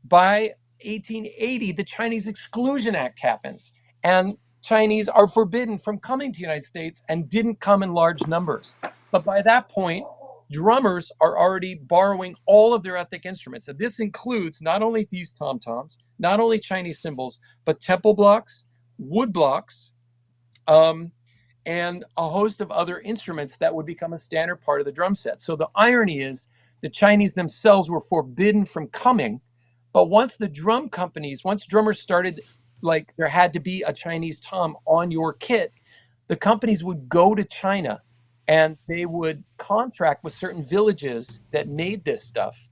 By 1880, the Chinese Exclusion Act happens, and Chinese are forbidden from coming to the United States and didn't come in large numbers. But by that point, drummers are already borrowing all of their ethnic instruments. And this includes not only these tom toms, not only Chinese cymbals, but temple blocks, wood blocks, and a host of other instruments that would become a standard part of the drum set. So the irony is the Chinese themselves were forbidden from coming, but once drummers started, like there had to be a Chinese tom on your kit, the companies would go to China and they would contract with certain villages that made this stuff.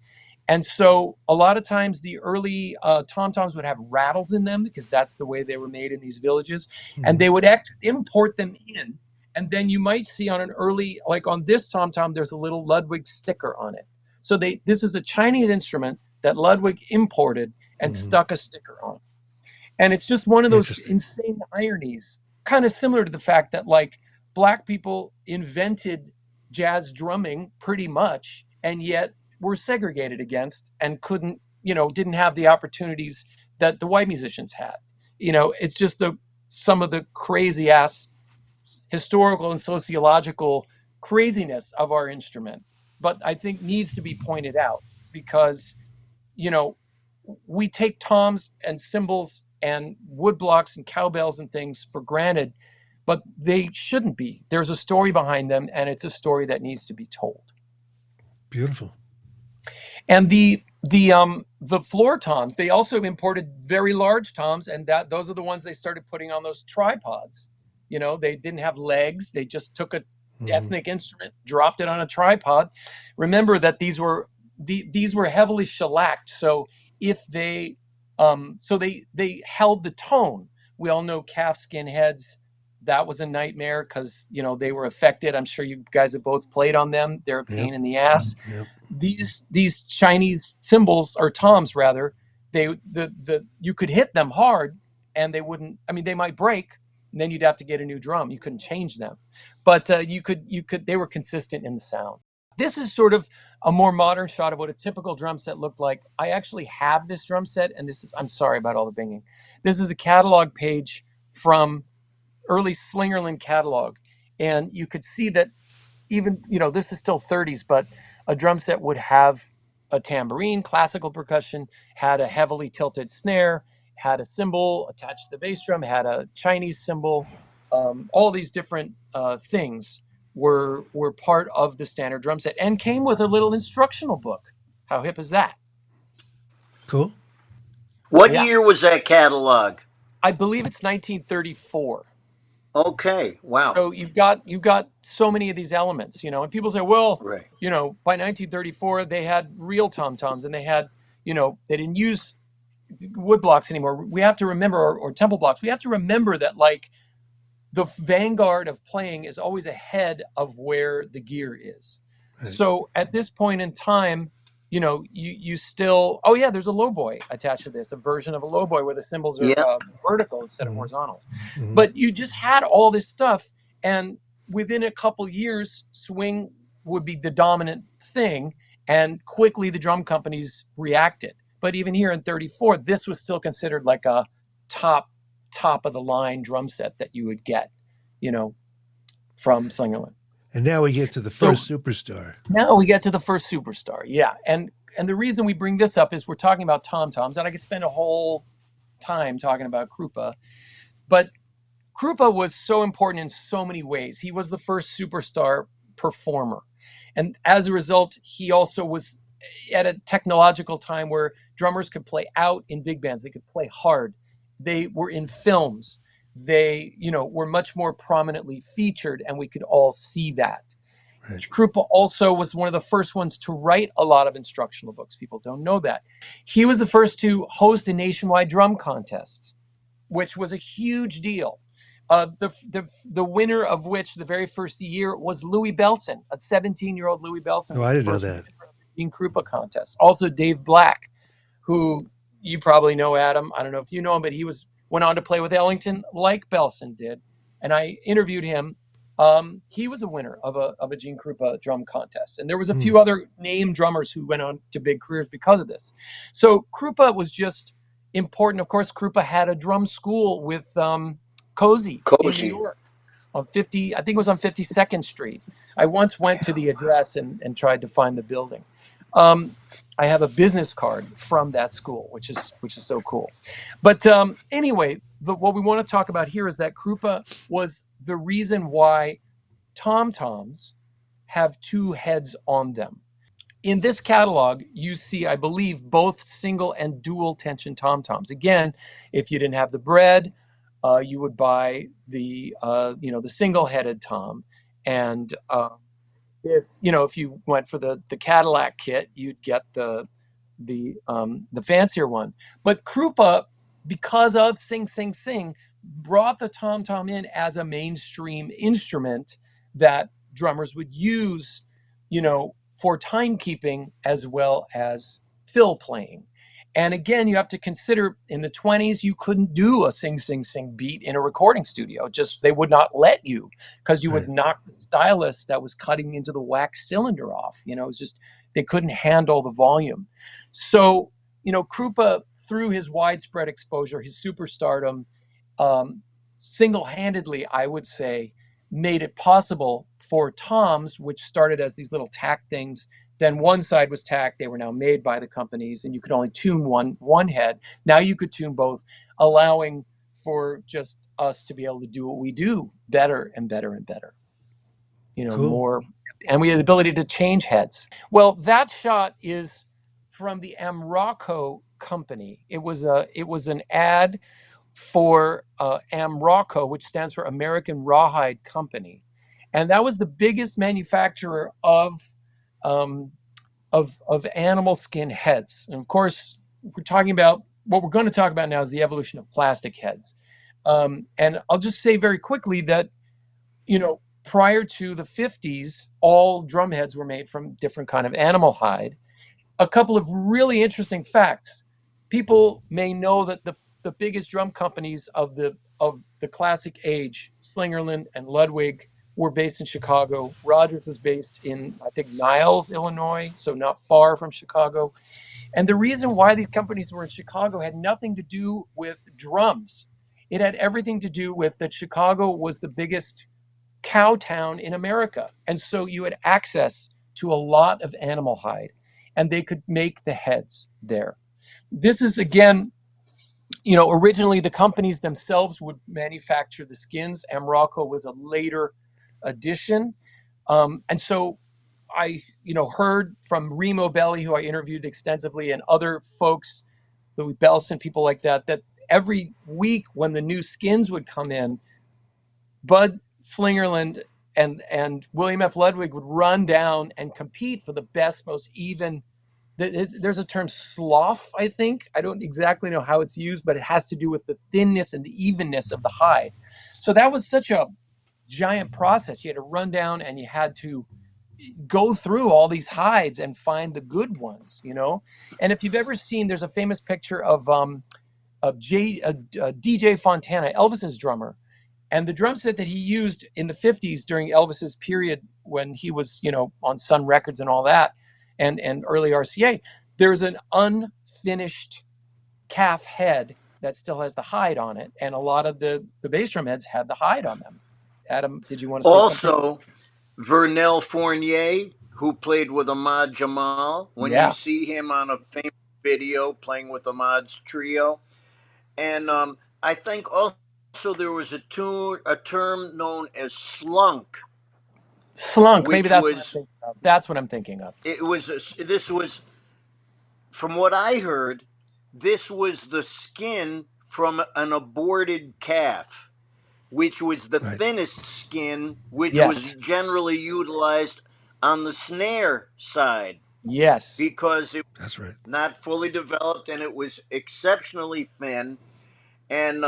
And so a lot of times the early tom-toms would have rattles in them because that's the way they were made in these villages. And they would import them in. And then you might see on an early, like on this tom-tom, there's a little Ludwig sticker on it. So this is a Chinese instrument that Ludwig imported and stuck a sticker on. And it's just one of those insane ironies, kind of similar to the fact that like Black people invented jazz drumming pretty much, and yet were segregated against and didn't have the opportunities that the white musicians had. It's just some of the crazy ass historical and sociological craziness of our instrument, but I think needs to be pointed out because, we take toms and cymbals and wood blocks and cowbells and things for granted, but they shouldn't be. There's a story behind them, and it's a story that needs to be told. Beautiful. And the floor toms, they also imported very large toms, and those are the ones they started putting on those tripods. They didn't have legs. They just took a ethnic instrument, dropped it on a tripod. Remember that these were heavily shellacked. So if they held the tone. We all know calfskin heads. That was a nightmare because they were affected. I'm sure you guys have both played on them. They're a pain in the ass. Yep. These Chinese cymbals, or toms rather, you could hit them hard and they wouldn't. I mean, they might break, and then you'd have to get a new drum. You couldn't change them, but you could. They were consistent in the sound. This is sort of a more modern shot of what a typical drum set looked like. I actually have this drum set, and I'm sorry about all the binging. This is a catalog page from early Slingerland catalog. And you could see that even, this is still 30s, but a drum set would have a tambourine, classical percussion, had a heavily tilted snare, had a cymbal attached to the bass drum, had a Chinese cymbal. All these different things were part of the standard drum set and came with a little instructional book. How hip is that? Cool. What year was that catalog? I believe it's 1934. Okay. Wow. So you've got so many of these elements, and people say, well, Right. By 1934 they had real tom-toms and they had, they didn't use wood blocks anymore. We have to remember, or temple blocks. We have to remember that like the vanguard of playing is always ahead of where the gear is. Right. So at this point in time, you still, there's a lowboy attached to this, a version of a lowboy where the cymbals are vertical instead of horizontal. But you just had all this stuff, and within a couple years, swing would be the dominant thing, and quickly the drum companies reacted. But even here in 34, this was still considered like a top of the line drum set that you would get, from Slingerland. And now we get to the first superstar. Now we get to the first superstar, yeah. And the reason we bring this up is we're talking about tom-toms, and I could spend a whole time talking about Krupa. But Krupa was so important in so many ways. He was the first superstar performer. And as a result, he also was at a technological time where drummers could play out in big bands. They could play hard. They were in films. they, were much more prominently featured, and we could all see that. Right. Krupa also was one of the first ones to write a lot of instructional books. People don't know that. He was the first to host a nationwide drum contest, which was a huge deal. The winner of which the very first year was Louis Bellson, a 17-year-old Louis Bellson. Oh, Was I the didn't know first that. winner of the Gene Krupa contest. Also Dave Black, who you probably know, Adam. I don't know if you know him, but he went on to play with Ellington like Bellson did. And I interviewed him. He was a winner of a Gene Krupa drum contest. And there was a few other named drummers who went on to big careers because of this. So Krupa was just important. Of course, Krupa had a drum school with Cozy in New York on I think it was on 52nd Street. I once went to the address and tried to find the building. I have a business card from that school, which is so cool. But anyway, what we want to talk about here is that Krupa was the reason why tom-toms have two heads on them. In this catalog, you see, I believe, both single and dual tension tom-toms. Again, if you didn't have the bread, you would buy the single-headed tom, and if you went for the Cadillac kit, you'd get the fancier one. But Krupa, because of Sing Sing Sing, brought the tom-tom in as a mainstream instrument that drummers would use, for timekeeping as well as fill playing. And again, you have to consider in the 20s, you couldn't do a Sing Sing Sing beat in a recording studio. They would not let you, because you would knock the stylus that was cutting into the wax cylinder off. It was just, they couldn't handle the volume. So, Krupa, through his widespread exposure, his superstardom, single-handedly, I would say, made it possible for toms, which started as these little tack things. Then one side was tacked. They were now made by the companies, and you could only tune one head. Now you could tune both, allowing for just us to be able to do what we do better and better and better. Cool. More, and we had the ability to change heads. Well, that shot is from the Amraco company. It was an ad for Amraco, which stands for American Rawhide Company, and that was the biggest manufacturer of animal skin heads. And of course, if we're talking about what we're going to talk about now is the evolution of plastic heads. And I'll just say very quickly that, prior to the 50s, all drum heads were made from different kind of animal hide. A couple of really interesting facts. People may know that the biggest drum companies of the classic age, Slingerland and Ludwig, were based in Chicago. Rogers was based in, I think, Niles, Illinois, so not far from Chicago. And the reason why these companies were in Chicago had nothing to do with drums. It had everything to do with that Chicago was the biggest cow town in America. And so you had access to a lot of animal hide, and they could make the heads there. This is, again, originally the companies themselves would manufacture the skins. Amraco was a later addition. And so I, heard from Remo Belli, who I interviewed extensively, and other folks, Louis Bellson, people like that every week when the new skins would come in, Bud Slingerland and William F. Ludwig would run down and compete for the best, most even. There's a term, slough, I think. I don't exactly know how it's used, but it has to do with the thinness and the evenness of the hide. So that was such a giant process. You had to run down and you had to go through all these hides and find the good ones, And if you've ever seen, there's a famous picture of DJ Fontana, Elvis's drummer, and the drum set that he used in the 50s during Elvis's period when he was, on Sun Records and all that, and early RCA, there's an unfinished calf head that still has the hide on it, and a lot of the bass drum heads had the hide on them. Adam, did you want to say something? Also, Vernel Fournier, who played with Ahmad Jamal, when you see him on a famous video playing with Ahmad's trio. And I think also there was a term known as slunk. Slunk, maybe that's what I'm thinking of. That's what I'm thinking of. This was, from what I heard, this was the skin from an aborted calf. which was the Right. thinnest skin, which was Yes. generally utilized on the snare side Yes. because it That's right. was not fully developed and it was exceptionally thin. And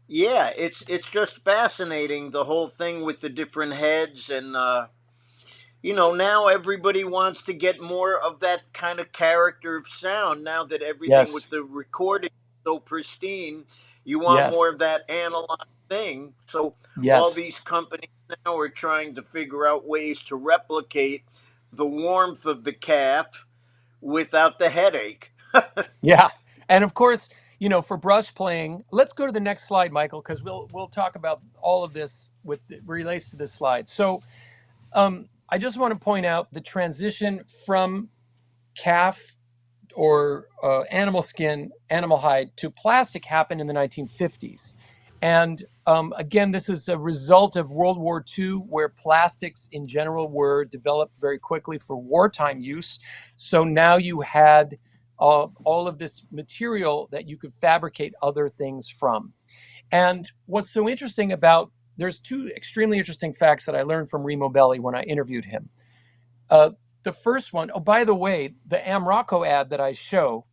yeah, it's just fascinating, the whole thing with the different heads. And now everybody wants to get more of that kind of character of sound. Now that everything Yes. with the recording is so pristine, you want Yes. more of that analog thing. So all Yes. these companies now are trying to figure out ways to replicate the warmth of the calf without the headache. Yeah. And of course, for brush playing, let's go to the next slide, Michael, because we'll talk about all of this with relates to this slide. So I just want to point out the transition from calf or animal skin, animal hide to plastic happened in the 1950s. And again, this is a result of World War II, where plastics in general were developed very quickly for wartime use. So now you had all of this material that you could fabricate other things from. And what's so interesting there's two extremely interesting facts that I learned from Remo Belli when I interviewed him. The first one, oh, by the way, the Amrocco ad that I show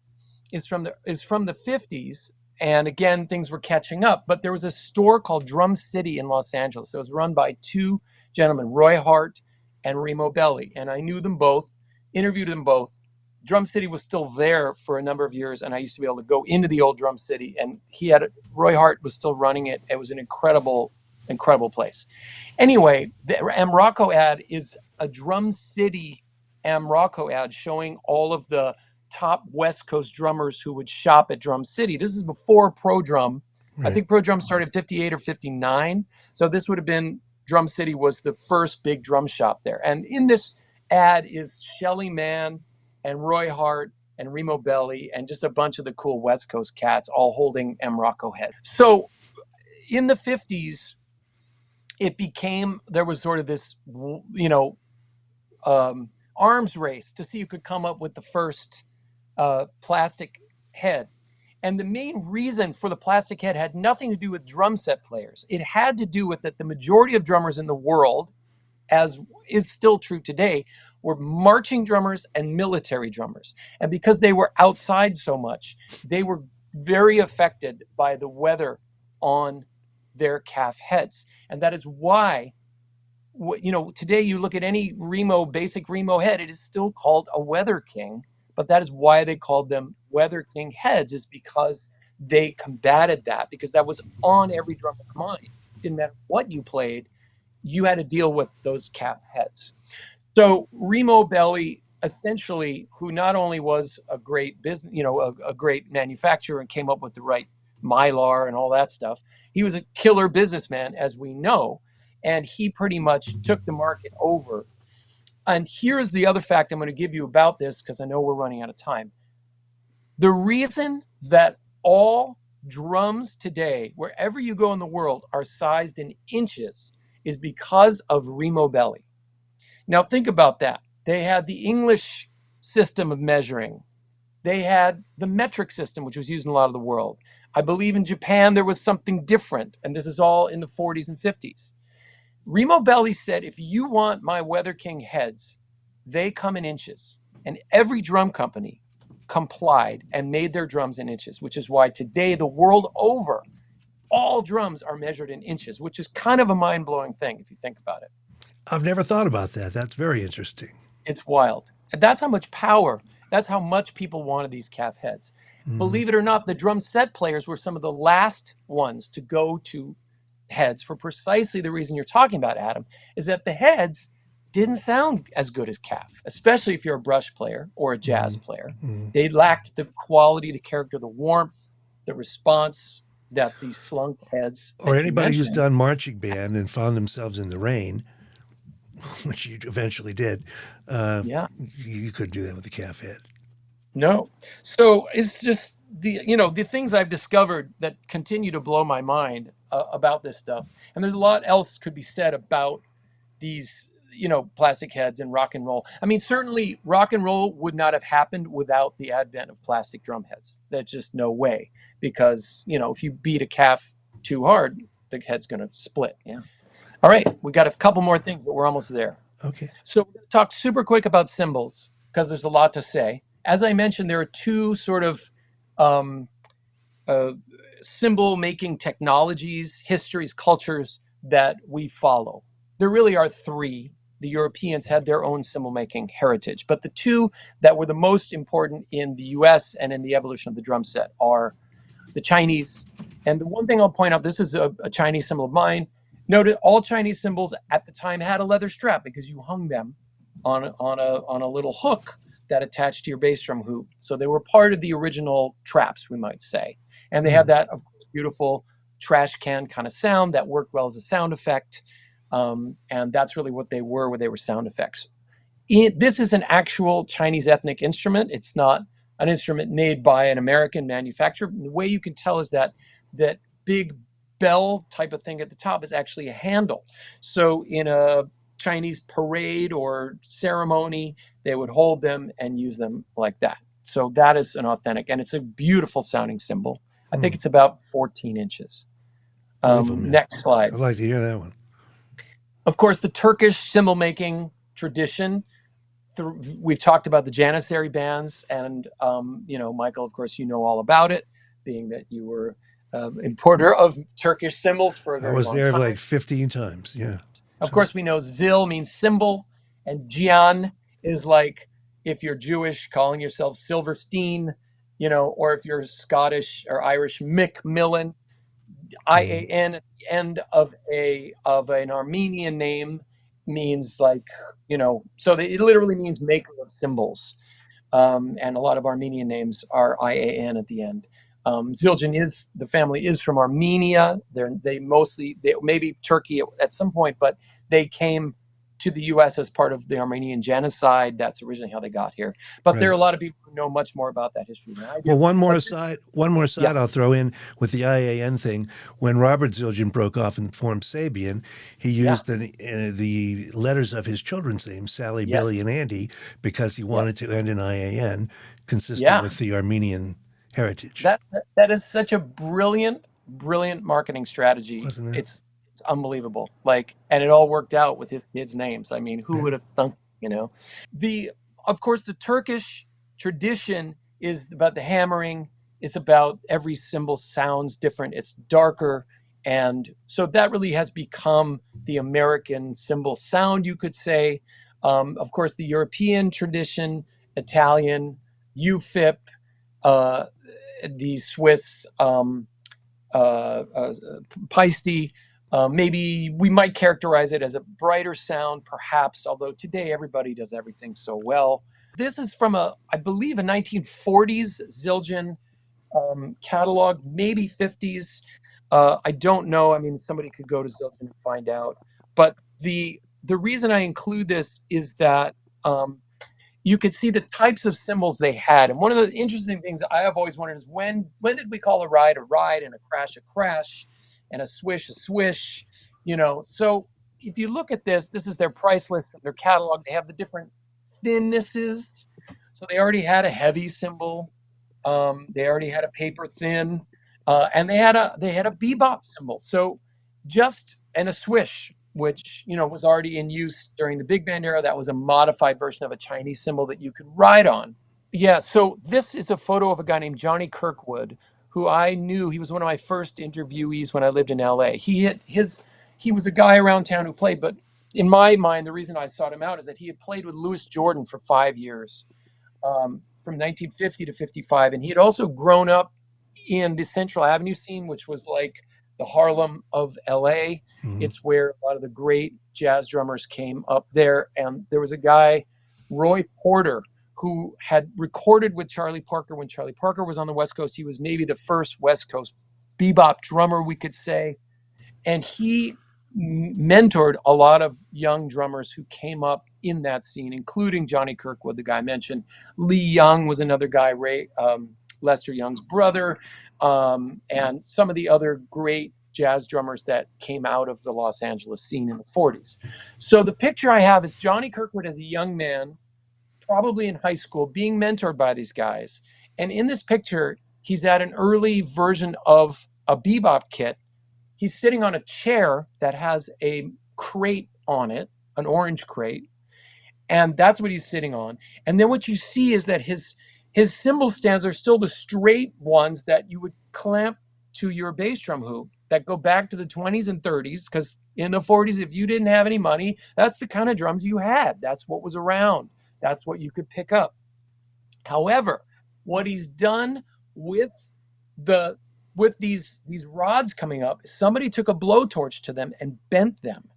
is from the 50s. And again, things were catching up. But there was a store called Drum City in Los Angeles. It was run by two gentlemen, Roy Hart and Remo Belli. And I knew them both, interviewed them both. Drum City was still there for a number of years, and I used to be able to go into the old Drum City. And Roy Hart was still running it. It was an incredible, incredible place. Anyway, the Amrocco ad is a Drum City Amrocco ad showing all of the top West Coast drummers who would shop at Drum City. This is before Pro Drum. Right. I think Pro Drum started 58 or 59. So this would have been, Drum City was the first big drum shop there. And in this ad is Shelly Manne and Roy Hart and Remo Belli and just a bunch of the cool West Coast cats all holding Amrocco head. So in the 50s, there was sort of this, arms race to see who could come up with the first plastic head. And the main reason for the plastic head had nothing to do with drum set players. It had to do with that the majority of drummers in the world, as is still true today, were marching drummers and military drummers. And because they were outside so much, they were very affected by the weather on their calf heads. And that is why, today you look at any basic Remo head, it is still called a Weather King. But that is why they called them Weather King heads, is because they combated that, because that was on every drummer's mind. It didn't matter what you played, you had to deal with those calf heads. So Remo Belli, essentially, who not only was a great business, a great manufacturer and came up with the right Mylar and all that stuff, he was a killer businessman, as we know, and he pretty much took the market over. And here's the other fact I'm going to give you about this, because I know we're running out of time. The reason that all drums today, wherever you go in the world, are sized in inches is because of Remo Belli. Now think about that. They had the English system of measuring. They had the metric system, which was used in a lot of the world. I believe in Japan there was something different, and this is all in the 40s and 50s. Remo Belli said, if you want my Weather King heads, they come in inches. And every drum company complied and made their drums in inches, which is why today, the world over, all drums are measured in inches, which is kind of a mind-blowing thing if you think about it. I've never thought about that. That's very interesting. It's wild. And that's how much power, that's how much people wanted these calf heads. Mhm. Believe it or not, the drum set players were some of the last ones to go to heads for precisely the reason you're talking about, Adam, is that the heads didn't sound as good as calf, especially if you're a brush player or a jazz player. They lacked the quality, the character, the warmth, the response that these slunk heads. Or anybody who's done marching band and found themselves in the rain, which you eventually did, Yeah. you couldn't do that with the calf head. No. So it's just the things I've discovered that continue to blow my mind about this stuff. And there's a lot else could be said about these, plastic heads and rock and roll. I mean, certainly rock and roll would not have happened without the advent of plastic drum heads. There's just no way, because, if you beat a calf too hard, the head's going to split. Yeah. All right, we got a couple more things, but we're almost there. Okay. So we're going to talk super quick about symbols because there's a lot to say. As I mentioned, there are two sort of symbol making technologies, histories, cultures that we follow. There really are three. The Europeans had their own symbol making heritage, but the two that were the most important in the US and in the evolution of the drum set are the Chinese. And the one thing I'll point out, this is a Chinese symbol of mine. Note all Chinese symbols at the time had a leather strap because you hung them on a little hook that attached to your bass drum hoop. So they were part of the original traps, we might say. And they had that, of course, beautiful trash can kind of sound that worked well as a sound effect. And that's really what they were sound effects. This is an actual Chinese ethnic instrument. It's not an instrument made by an American manufacturer. The way you can tell is that big bell type of thing at the top is actually a handle. So in a Chinese parade or ceremony, they would hold them and use them like that. So that is an authentic, and it's a beautiful sounding cymbal. I think it's about 14 inches. Next slide. I'd like to hear that one. Of course, the Turkish cymbal making tradition. We've talked about the Janissary bands, and Michael, of course, you know all about it, being that you were importer of Turkish cymbals for a very long time. I was there like 15 times. Yeah. Of course, we know Zil means symbol, and Gian is like if you're Jewish, calling yourself Silverstein, or if you're Scottish or Irish, Macmillan. IAN at the end of an Armenian name means like, so it literally means maker of cymbals. And a lot of Armenian names are IAN at the end. Zildjian the family is from Armenia. They maybe Turkey at some point, but they came to the U.S. as part of the Armenian genocide. That's originally how they got here. But There are a lot of people who know much more about that history than I do. Well, one more aside I'll throw in with the IAN thing. When Robert Zildjian broke off and formed Sabian, he used the letters of his children's names, Sally, Billy, and Andy, because he wanted to end in IAN, consistent with the Armenian heritage. That is such a brilliant marketing strategy. Wasn't it? It's unbelievable. And it all worked out with his kids' names. I mean, who would have thunk, Of course, the Turkish tradition is about the hammering. It's about every cymbal sounds different. It's darker. And so that really has become the American cymbal sound, you could say. Of course, the European tradition, Italian, UFIP, the Swiss Paiste. Maybe we might characterize it as a brighter sound, perhaps, although today everybody does everything so well. This is from I believe, a 1940s Zildjian catalog, maybe 50s. I don't know. I mean, somebody could go to Zildjian and find out. But the reason I include this is that you could see the types of cymbals they had. And one of the interesting things that I have always wondered is when did we call a ride, and a crash, and a swish? So if you look at this is their price list from their catalog. They have the different thinnesses. So they already had a heavy cymbal. They already had a paper thin, and they had a bebop cymbal. So and a swish, which was already in use during the big band era. That was a modified version of a Chinese cymbal that you could ride on. Yeah. So this is a photo of a guy named Johnny Kirkwood, who I knew. He was one of my first interviewees when I lived in LA. He was a guy around town who played, but in my mind, the reason I sought him out is that he had played with Louis Jordan for 5 years, from 1950 to 55. And he had also grown up in the Central Avenue scene, which was like the Harlem of LA. Mm-hmm. It's where a lot of the great jazz drummers came up there. And there was a guy, Roy Porter, who had recorded with Charlie Parker when Charlie Parker was on the West Coast. He was maybe the first West Coast bebop drummer, we could say. And he mentored a lot of young drummers who came up in that scene, including Johnny Kirkwood, the guy I mentioned. Lee Young was another guy, Lester Young's brother, and some of the other great jazz drummers that came out of the Los Angeles scene in the 40s. So the picture I have is Johnny Kirkwood as a young man, probably in high school, being mentored by these guys. And in this picture, he's at an early version of a bebop kit, He's sitting on a chair that has a crate on it, an orange crate, and that's what he's sitting on. And then what you see is that his cymbal stands are still the straight ones that you would clamp to your bass drum hoop that go back to the 20s and 30s, because in the 40s, if you didn't have any money, that's the kind of drums you had. That's what was around. That's what you could pick up. However, what he's done with these rods coming up, somebody took a blowtorch to them and bent them.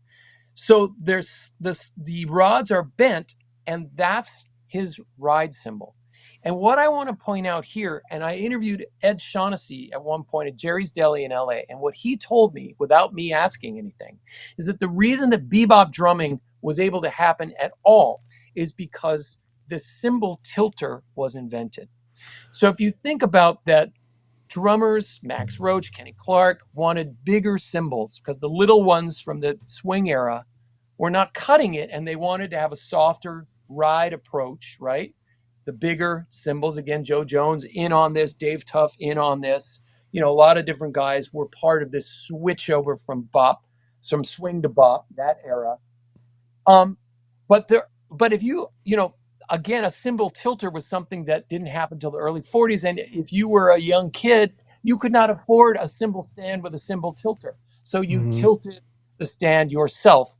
So the rods are bent, and that's his ride cymbal. And what I want to point out here, and I interviewed Ed Shaughnessy at one point at Jerry's Deli in LA, and what he told me without me asking anything is that the reason that bebop drumming was able to happen at all is because the cymbal tilter was invented. So if you think about that, drummers, Max Roach, Kenny Clarke, wanted bigger cymbals because the little ones from the swing era were not cutting it, and they wanted to have a softer ride approach, right? The bigger cymbals, again, Joe Jones in on this, Dave Tuff in on this. You know, a lot of different guys were part of this switch over from swing to bop, that era. But if you know, again, a cymbal tilter was something that didn't happen until the early 40s. And if you were a young kid, you could not afford a cymbal stand with a cymbal tilter. So you tilted the stand yourself.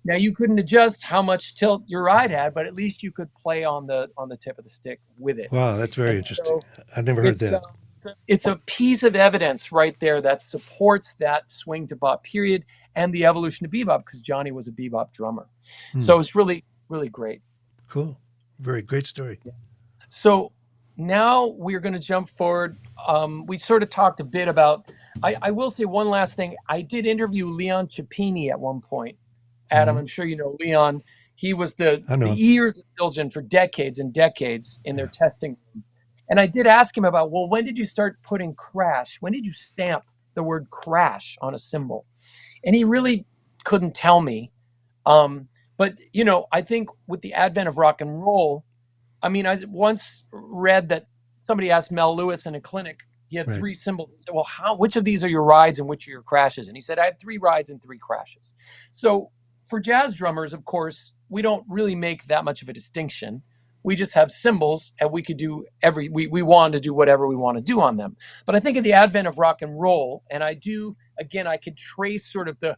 Now, you couldn't adjust how much tilt your ride had, but at least you could play on the tip of the stick with it. Wow, that's very interesting. I've never heard that. It's a piece of evidence right there that supports that swing to bop period and the evolution of bebop, because Johnny was a bebop drummer. So it's really, really great. Cool. Very great story. So now we're going to jump forward. We sort of talked a bit about, I will say one last thing. I did interview Leon Cipini at one point. Adam, I'm sure you know Leon. He was the ears of Zildjian for decades and decades in their testing room. And I did ask him about, well, when did you start putting crash? When did you stamp the word crash on a cymbal? And he really couldn't tell me. But, you know, I think with the advent of rock and roll, I mean, I once read that somebody asked Mel Lewis in a clinic, he had 3 cymbals, and said, well, which of these are your rides and which are your crashes? And he said, I have 3 rides and 3 crashes. So for jazz drummers, of course, we don't really make that much of a distinction. We just have cymbals, and we could do we want to do whatever we want to do on them. But I think at the advent of rock and roll, and I could trace sort of the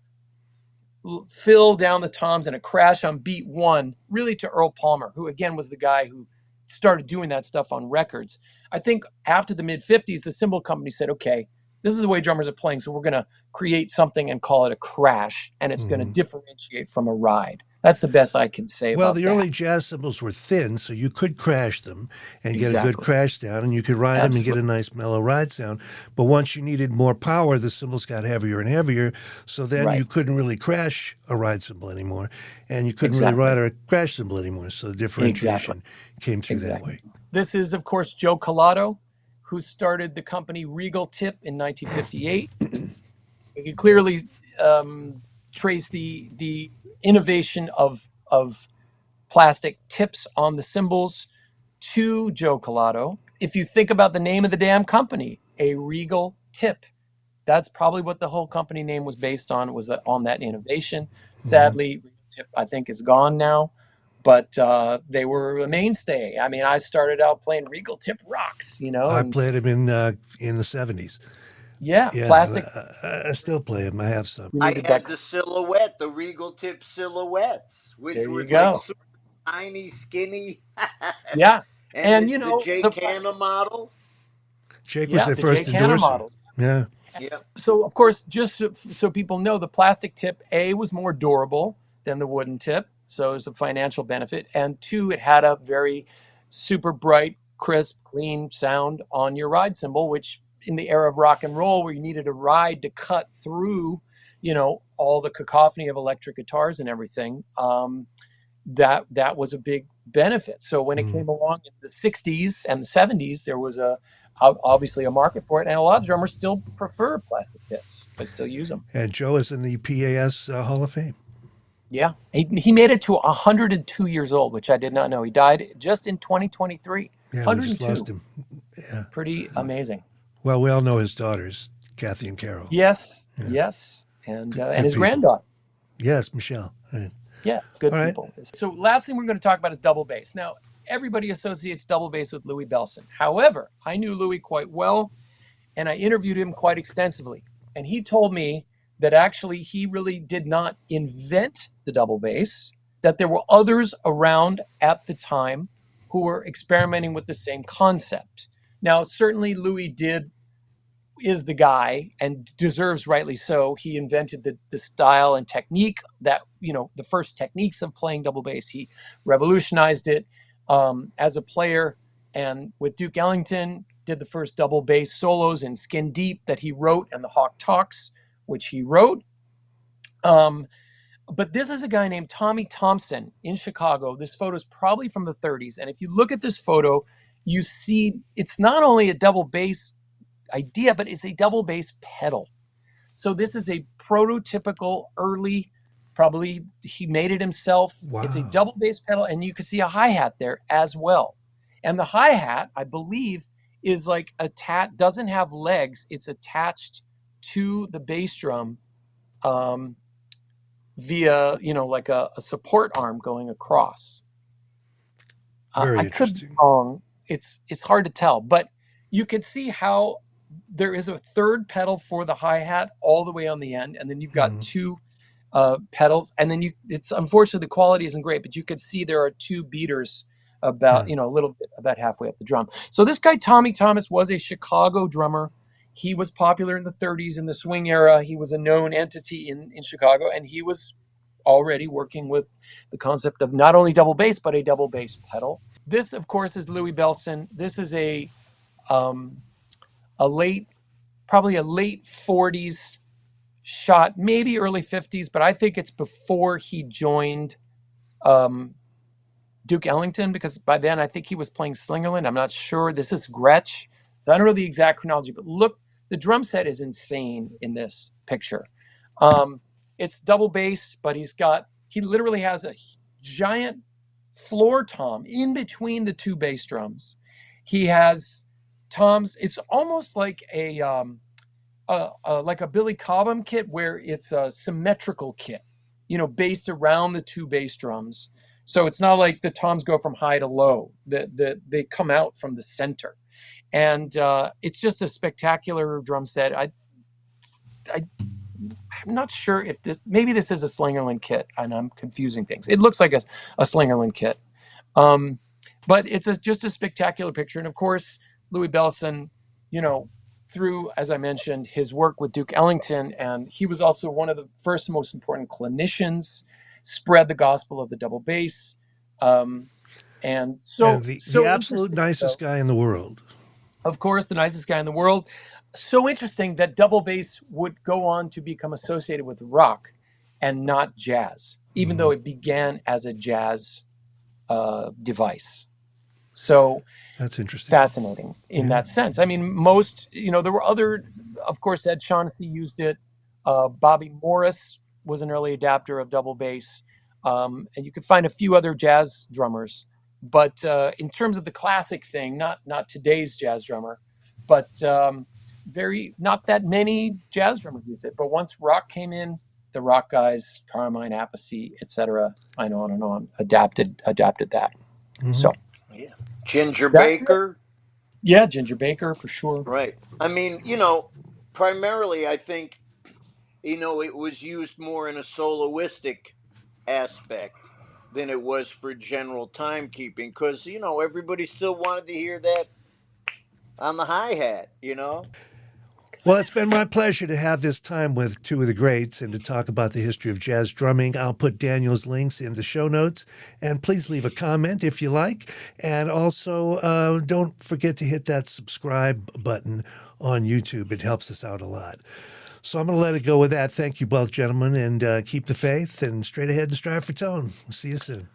fill down the toms and a crash on beat 1, really to Earl Palmer, who again was the guy who started doing that stuff on records. I think after the mid-50s, the cymbal company said, okay, this is the way drummers are playing, so we're going to create something and call it a crash, and it's going to differentiate from a ride. That's the best I can say about that. Well, the early jazz cymbals were thin, so you could crash them and get a good crash down, and you could ride them and get a nice mellow ride sound. But once you needed more power, the cymbals got heavier and heavier, so then you couldn't really crash a ride cymbal anymore, and you couldn't really ride a crash cymbal anymore. So the differentiation came through that way. This is, of course, Joe Collado, who started the company Regal Tip in 1958. You can clearly trace the innovation of plastic tips on the cymbals to Joe Collado. If you think about the name of the damn company, a Regal Tip, that's probably what the whole company name was based on, was on that innovation. Sadly, Regal Tip, I think, is gone now. But they were a mainstay. I mean, I started out playing Regal Tip Rocks, you know. I played them in the 70s. Yeah, plastic. I still play them. I have some. I had the silhouette, the Regal Tip silhouettes, which were like sort of tiny, skinny. Yeah, and you know, the Jake Hanna model. Jake was their first endorser. Yeah. Yeah. So, of course, just so people know, the plastic tip, A, was more durable than the wooden tip. So there's a financial benefit. And 2, it had a very super bright, crisp, clean sound on your ride cymbal, which in the era of rock and roll, where you needed a ride to cut through, you know, all the cacophony of electric guitars and everything, that was a big benefit. So when it came along in the 60s and the 70s, there was obviously a market for it. And a lot of drummers still prefer plastic tips. They still use them. And Joe is in the PAS Hall of Fame. Yeah, he made it to 102 years old, which I did not know. He died just in 2023. Yeah, 102. we just lost him. Yeah, pretty amazing. Well, we all know his daughters, Kathy and Carol. Yes, Yeah. yes, and Good his people. granddaughter. Yes, Michelle. Right. Yeah, good All right. people. So last thing we're going to talk about is double bass. Now, everybody associates double bass with Louis Bellson. However, I knew Louis quite well, and I interviewed him quite extensively. And he told me that actually he really did not invent the double bass, that there were others around at the time who were experimenting with the same concept. Now, certainly Louis is the guy, and deserves rightly so. He invented the style and technique that, the first techniques of playing double bass. He revolutionized it as a player, and with Duke Ellington did the first double bass solos in Skin Deep that he wrote, and the Hawk Talks, which he wrote. But this is a guy named Tommy Thompson in Chicago. This photo is probably from the 30s, and if you look at this photo, you see it's not only a double bass idea, but it's a double bass pedal. So this is a prototypical early, probably he made it himself. Wow. It's a double bass pedal, and you can see a hi-hat there as well. And the hi-hat, I believe, is like doesn't have legs. It's attached to the bass drum via, like a support arm going across. Very I could be interesting. wrong. It's hard to tell, but you can see how there is a third pedal for the hi-hat all the way on the end, and then you've got two pedals, and then it's unfortunately the quality isn't great, but you can see there are two beaters about a little bit about halfway up the drum. So this guy Tommy Thomas was a Chicago drummer. He was popular in the 30s in the swing era. He was a known entity in Chicago, and he was already working with the concept of not only double bass but a double bass pedal. This, of course, is Louis Bellson. This is probably a late 40s shot, maybe early 50s, but I think it's before he joined Duke Ellington, because by then I think he was playing Slingerland. I'm not sure. This is Gretsch. So I don't know the exact chronology, but look, the drum set is insane in this picture. It's double bass, but he literally has a giant floor tom in between the two bass drums. He has toms. It's almost like like a Billy Cobham kit, where it's a symmetrical kit, based around the two bass drums. So it's not like the toms go from high to low. They come out from the center. And it's just a spectacular drum set. I'm not sure if maybe this is a Slingerland kit, and I'm confusing things. It looks like a Slingerland kit. But it's just a spectacular picture. And of course, Louis Bellson, through, as I mentioned, his work with Duke Ellington, and he was also one of the first most important clinicians, spread the gospel of the double bass. And so the absolute nicest guy in the world. Of course, the nicest guy in the world. So interesting that double bass would go on to become associated with rock and not jazz, even though it began as a jazz device. So that's interesting. Fascinating in that sense. I mean, there were other, of course, Ed Shaughnessy used it. Bobby Morris was an early adapter of double bass. And you could find a few other jazz drummers. But in terms of the classic thing, not today's jazz drummer, but not that many jazz drummers use it. But once rock came in, the rock guys, Carmine Appice, etc., on and on, adapted that. So, yeah, Ginger Baker. Yeah, Ginger Baker for sure. Right. I mean, primarily, I think, it was used more in a soloistic aspect than it was for general timekeeping, because everybody still wanted to hear that on the hi-hat. Well, it's been my pleasure to have this time with two of the greats and to talk about the history of jazz drumming. I'll put Daniel's links in the show notes, and please leave a comment if you like. And also, don't forget to hit that subscribe button on YouTube. It helps us out a lot. So I'm going to let it go with that. Thank you both, gentlemen, and keep the faith and straight ahead and strive for tone. We'll see you soon.